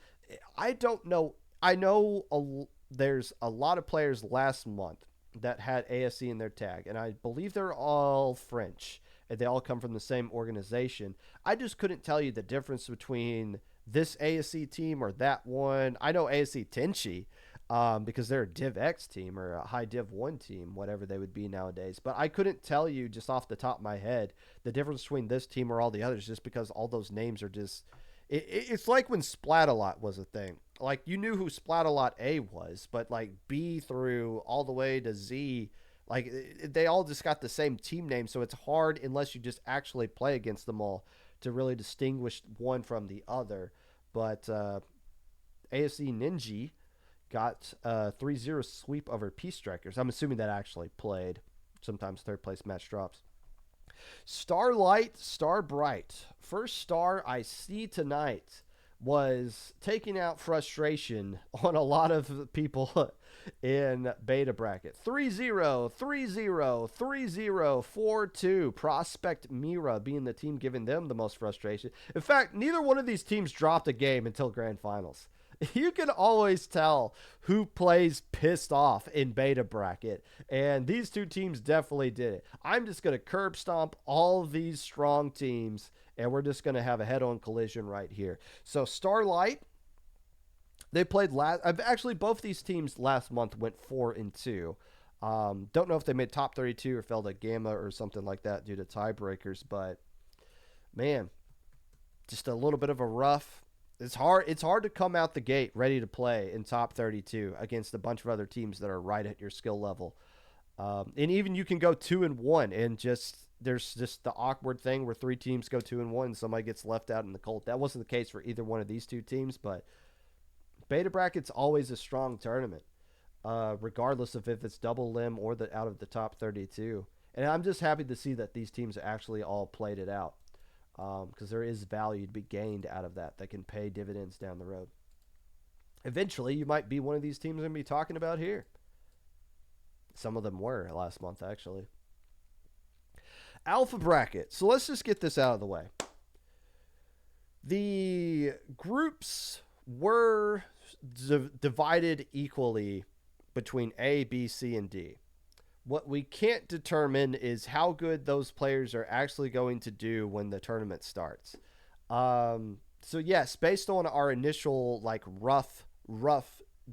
I don't know. I know there's a lot of players last month that had ASC in their tag, and I believe they're all French, and they all come from the same organization. I just couldn't tell you the difference between this ASC team or that one. I know ASC Tenchi because they're a Div X team or a high Div 1 team, whatever they would be nowadays. But I couldn't tell you just off the top of my head the difference between this team or all the others just because all those names are just it's like when Splat-A-Lot was a thing. Like, you knew who Splat-A-Lot A was, but, like, B through all the way to Z, like, they all just got the same team name, so it's hard, unless you just actually play against them all, to really distinguish one from the other. But ASC Ninja got a 3-0 sweep over Peace Strikers. I'm assuming that actually played. Sometimes third-place match drops. Starlight, Starbright. First star I see tonight was taking out frustration on a lot of people in beta bracket. 3-0, 3-0, 3-0, 4-2. Prospect Mira being the team giving them the most frustration. In fact, neither one of these teams dropped a game until grand finals. You can always tell who plays pissed off in beta bracket, and these two teams definitely did it. I'm just going to curb stomp all of these strong teams, and we're just going to have a head-on collision right here. So Starlight, they played last. Actually, both these teams last month went 4-2. Don't know if they made top 32 or fell to Gamma or something like that due to tiebreakers, but man, just a little bit of a rough. It's hard to come out the gate ready to play in top 32 against a bunch of other teams that are right at your skill level. And even you can go 2-1 and there's just the awkward thing where three teams go 2-1 and somebody gets left out in the cold. That wasn't the case for either one of these two teams, but beta bracket's always a strong tournament, regardless of if it's double limb or out of the top 32. And I'm just happy to see that these teams actually all played it out. Because there is value to be gained out of that can pay dividends down the road. Eventually, you might be one of these teams I'm going to be talking about here. Some of them were last month, actually. Alpha bracket. So let's just get this out of the way. The groups were divided equally between A, B, C, and D. What we can't determine is how good those players are actually going to do when the tournament starts. So yes, based on our initial like rough,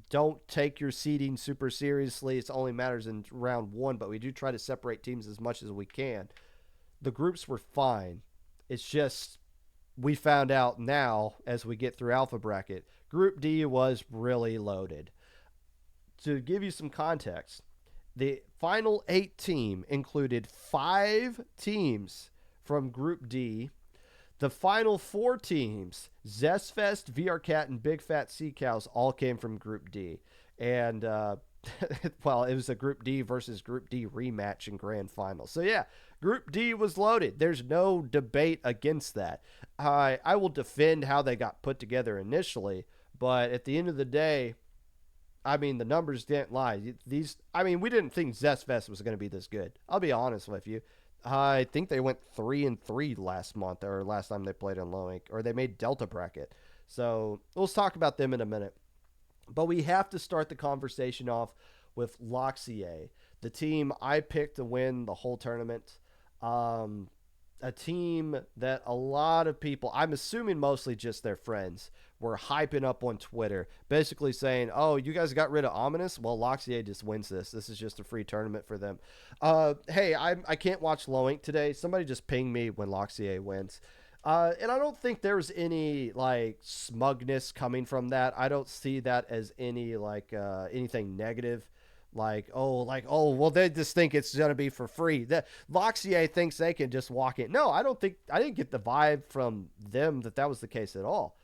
don't take your seeding super seriously. It only matters in round one, but we do try to separate teams as much as we can. The groups were fine. It's just we found out now as we get through alpha bracket, Group D was really loaded. To give you some context, the final 8 team included 5 teams from Group D. The final 4 teams, Zestfest, VRCat, and Big Fat Sea Cows, all came from Group D. And, well, it was a Group D versus Group D rematch in grand final. So, yeah, Group D was loaded. There's no debate against that. I will defend how they got put together initially, but at the end of the day, I mean, the numbers didn't lie. We didn't think Zestfest was going to be this good. I'll be honest with you. I think they went 3-3 last month, or last time they played in low ink, or they made Delta bracket. So let's talk about them in a minute. But we have to start the conversation off with Loxier, the team I picked to win the whole tournament. a team that a lot of people, I'm assuming mostly just their friends, were hyping up on Twitter, basically saying, "Oh, you guys got rid of Ominous? Well, Loxier just wins this. This is just a free tournament for them." Hey, I can't watch Low Ink today. Somebody just ping me when Loxier wins. And I don't think there's any like smugness coming from that. I don't see that as any like anything negative. Well, they just think it's gonna be for free. The Loxier thinks they can just walk in. No, I don't think. I didn't get the vibe from them that that was the case at all.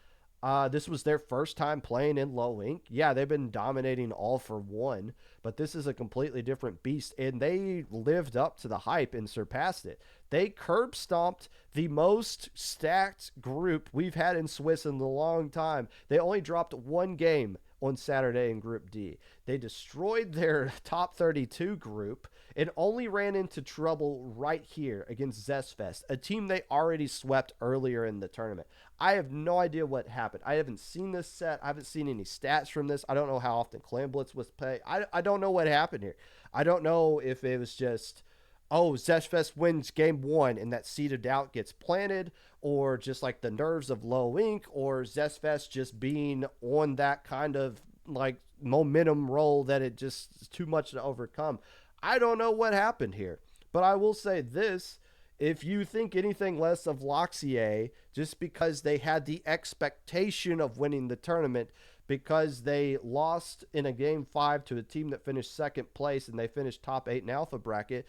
This was their first time playing in Low Ink. Yeah, they've been dominating all for one, but this is a completely different beast, and they lived up to the hype and surpassed it. They curb stomped the most stacked group we've had in Swiss in a long time. They only dropped one game on Saturday in Group D. They destroyed their top 32 group and only ran into trouble right here against Zestfest, a team they already swept earlier in the tournament. I have no idea what happened. I haven't seen this set. I haven't seen any stats from this. I don't know how often Clan Blitz was played. I don't know what happened here. I don't know if it was just, oh, Zeshfest wins game one and that seed of doubt gets planted, or just like the nerves of Low Ink, or Zestfest just being on that kind of like momentum roll that it just is too much to overcome. I don't know what happened here, but I will say this. If you think anything less of Loxier, just because they had the expectation of winning the tournament, because they lost in a game 5 to a team that finished second place and they finished top 8 in alpha bracket,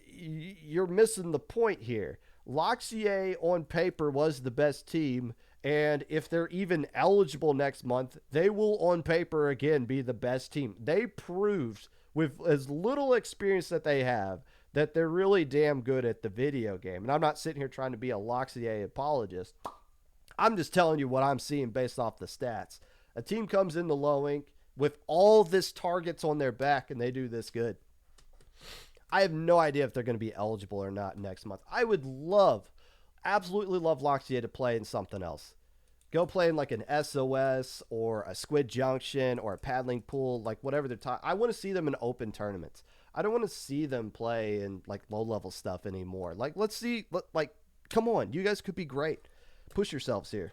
you're missing the point here. Loxier on paper was the best team, and if they're even eligible next month, they will on paper again be the best team. They proved with as little experience that they have that they're really damn good at the video game. And I'm not sitting here trying to be a Loxier apologist. I'm just telling you what I'm seeing based off the stats. A team comes into Low Ink with all this targets on their back and they do this good. I have no idea if they're going to be eligible or not next month. I would love, absolutely love Loxier to play in something else. Go play in like an SOS or a Squid Junction or a paddling pool, like whatever they're talking. I want to see them in open tournaments. I don't want to see them play in like low level stuff anymore. Like, let's see, like, come on, you guys could be great. Push yourselves here.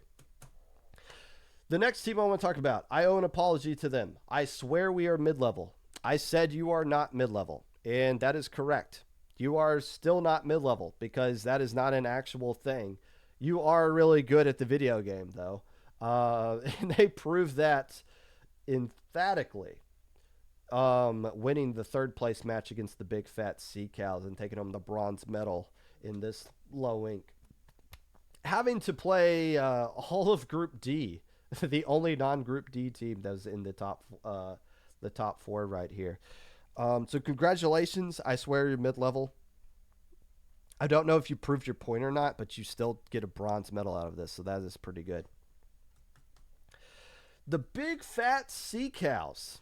The next team I want to talk about, I owe an apology to them. I swear we are mid-level. I said you are not mid-level, and that is correct. You are still not mid-level because that is not an actual thing. You are really good at the video game, though. And they proved that emphatically, winning the third place match against the Big Fat Sea Cows and taking home the bronze medal in this Low Ink. Having to play all of Group D, the only non-Group D team that was in the top four right here. So congratulations. I swear you're mid-level. I don't know if you proved your point or not, but you still get a bronze medal out of this, so that is pretty good. The Big Fat Sea Cows.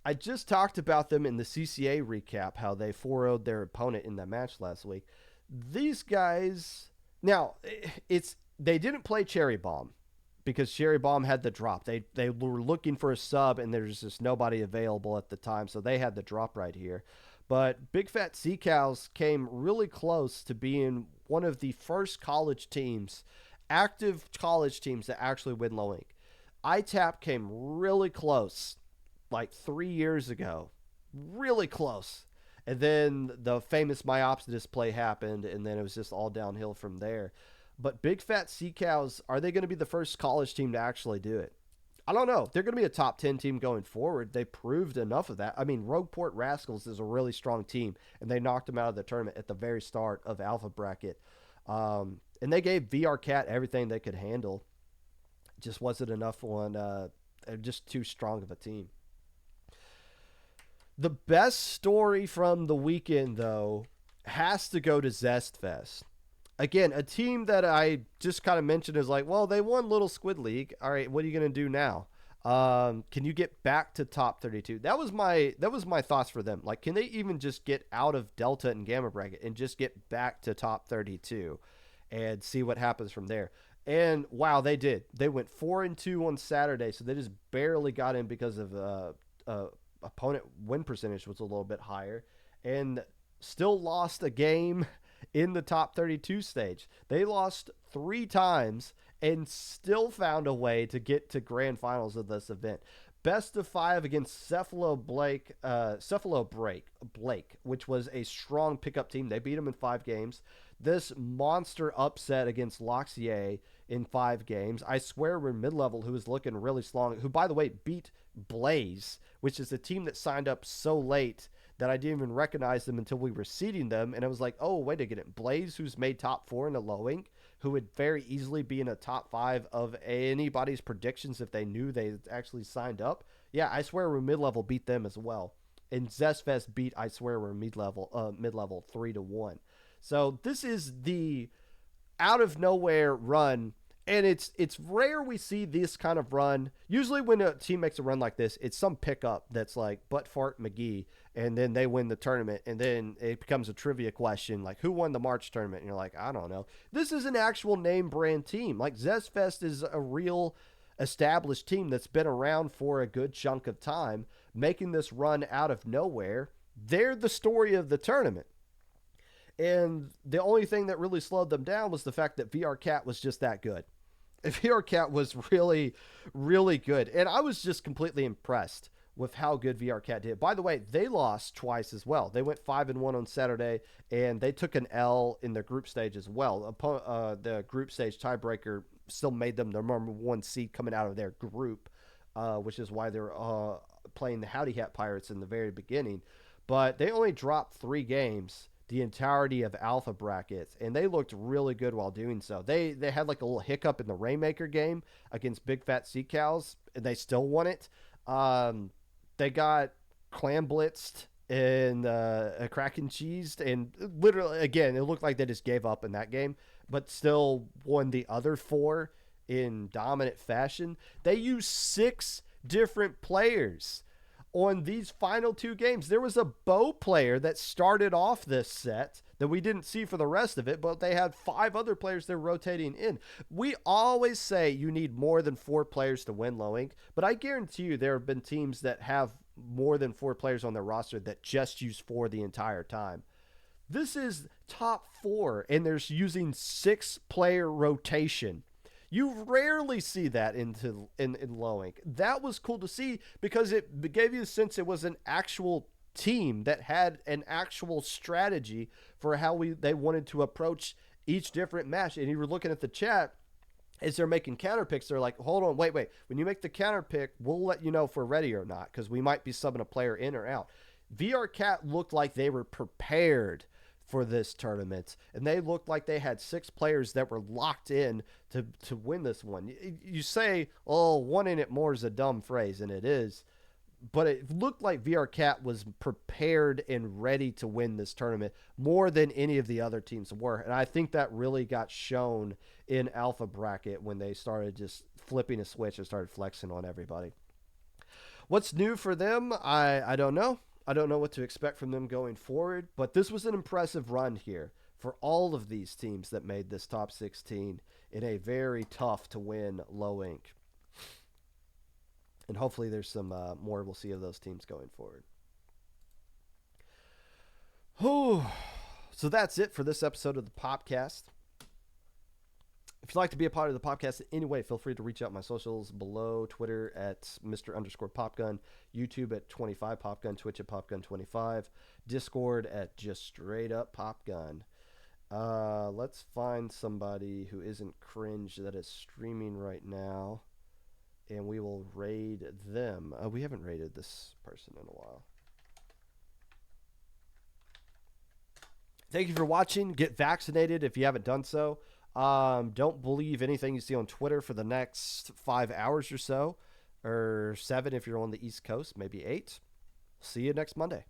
I just talked about them in the CCA recap, how they 4-0'd their opponent in that match last week. These guys, now, they didn't play Cherry Bomb because Cherry Bomb had the drop. They were looking for a sub, and there's just nobody available at the time, so they had the drop right here. But Big Fat Sea Cows came really close to being one of the first college teams, active college teams, that actually win Low Ink. ITAP came really close, like 3 years ago. Really close. And then the famous Myopsidus play happened, and then it was just all downhill from there. But Big Fat Sea Cows, are they going to be the first college team to actually do it? I don't know. They're going to be a top 10 team going forward. They proved enough of that. I mean, Rogueport Rascals is a really strong team, and they knocked them out of the tournament at the very start of Alpha Bracket. And they gave VR Cat everything they could handle. Just wasn't enough on just too strong of a team. The best story from the weekend, though, has to go to Zestfest. Again, a team that I just kind of mentioned is like, well, they won Little Squid League. All right, what are you going to do now? Can you get back to top 32? That was my thoughts for them. Like, can they even just get out of Delta and Gamma bracket and just get back to top 32 and see what happens from there? And wow, they did. They went 4-2 on Saturday, so they just barely got in because of opponent win percentage was a little bit higher, and still lost a game in the top 32 stage. They lost 3 times and still found a way to get to grand finals of this event. Best of 5 against Blake, which was a strong pickup team. They beat them in 5 games. This monster upset against Loxier in 5 games. I swear we're mid-level, who was looking really strong, who, by the way, beat Blaze, which is a team that signed up so late that I didn't even recognize them until we were seeding them. And I was like, oh, wait a minute. Blaze, who's made top 4 in the low ink, who would very easily be in a top 5 of anybody's predictions if they knew they actually signed up. Yeah, I swear we're mid-level beat them as well. And Zestfest beat I swear we're mid-level 3-1. So this is the out of nowhere run, and it's rare we see this kind of run. Usually when a team makes a run like this, it's some pickup that's like butt fart McGee, and then they win the tournament, and then it becomes a trivia question like, who won the March tournament? And you're like, I don't know. This is an actual name brand team. Like, Zestfest is a real established team that's been around for a good chunk of time, making this run out of nowhere. They're the story of the tournament. And the only thing that really slowed them down was the fact that VR Cat was just that good. VR Cat was really, really good. And I was just completely impressed with how good VR Cat did. By the way, they lost twice as well. They went 5-1 on Saturday, and they took an L in their group stage as well. The group stage tiebreaker still made them the number 1 seed coming out of their group, which is why they're playing the Howdy Hat Pirates in the very beginning. But they only dropped 3 games the entirety of alpha brackets, and they looked really good while doing so. They had like a little hiccup in the Rainmaker game against Big Fat Sea Cows, and they still won it. They got clam blitzed and a Kraken cheesed, and literally, again, it looked like they just gave up in that game, but still won the other 4 in dominant fashion. They used 6 different players on these final 2 games. There was a bow player that started off this set that we didn't see for the rest of it, but they had 5 other players they're rotating in. We always say you need more than 4 players to win low ink, but I guarantee you there have been teams that have more than 4 players on their roster that just use 4 the entire time. This is top 4, and they're using 6-player rotation. You rarely see that in low ink. That was cool to see because it gave you the sense it was an actual team that had an actual strategy for how they wanted to approach each different match. And you were looking at the chat as they're making counter picks. They're like, hold on, wait. When you make the counter pick, we'll let you know if we're ready or not, because we might be subbing a player in or out. VR Cat looked like they were prepared for this tournament, and they looked like they had 6 players that were locked in to win this one. You say, oh, wanting it more is a dumb phrase, and it is, but it looked like VR Cat was prepared and ready to win this tournament more than any of the other teams were, and I think that really got shown in Alpha Bracket when they started just flipping a switch and started flexing on everybody. What's new for them? I don't know. I don't know what to expect from them going forward, but this was an impressive run here for all of these teams that made this top 16 in a very tough to win low ink. And hopefully there's some more we'll see of those teams going forward. Whew. So that's it for this episode of the Popcast. If you'd like to be a part of the podcast in any way, feel free to reach out my socials below. Twitter at Mr_Popgun, YouTube at 25Popgun, Twitch at Popgun25, Discord at just straight up Popgun. Let's find somebody who isn't cringe that is streaming right now, and we will raid them. We haven't raided this person in a while. Thank you for watching. Get vaccinated if you haven't done so. Don't believe anything you see on Twitter for the next 5 hours or so, or 7 if you're on the East Coast, maybe 8. See you next Monday.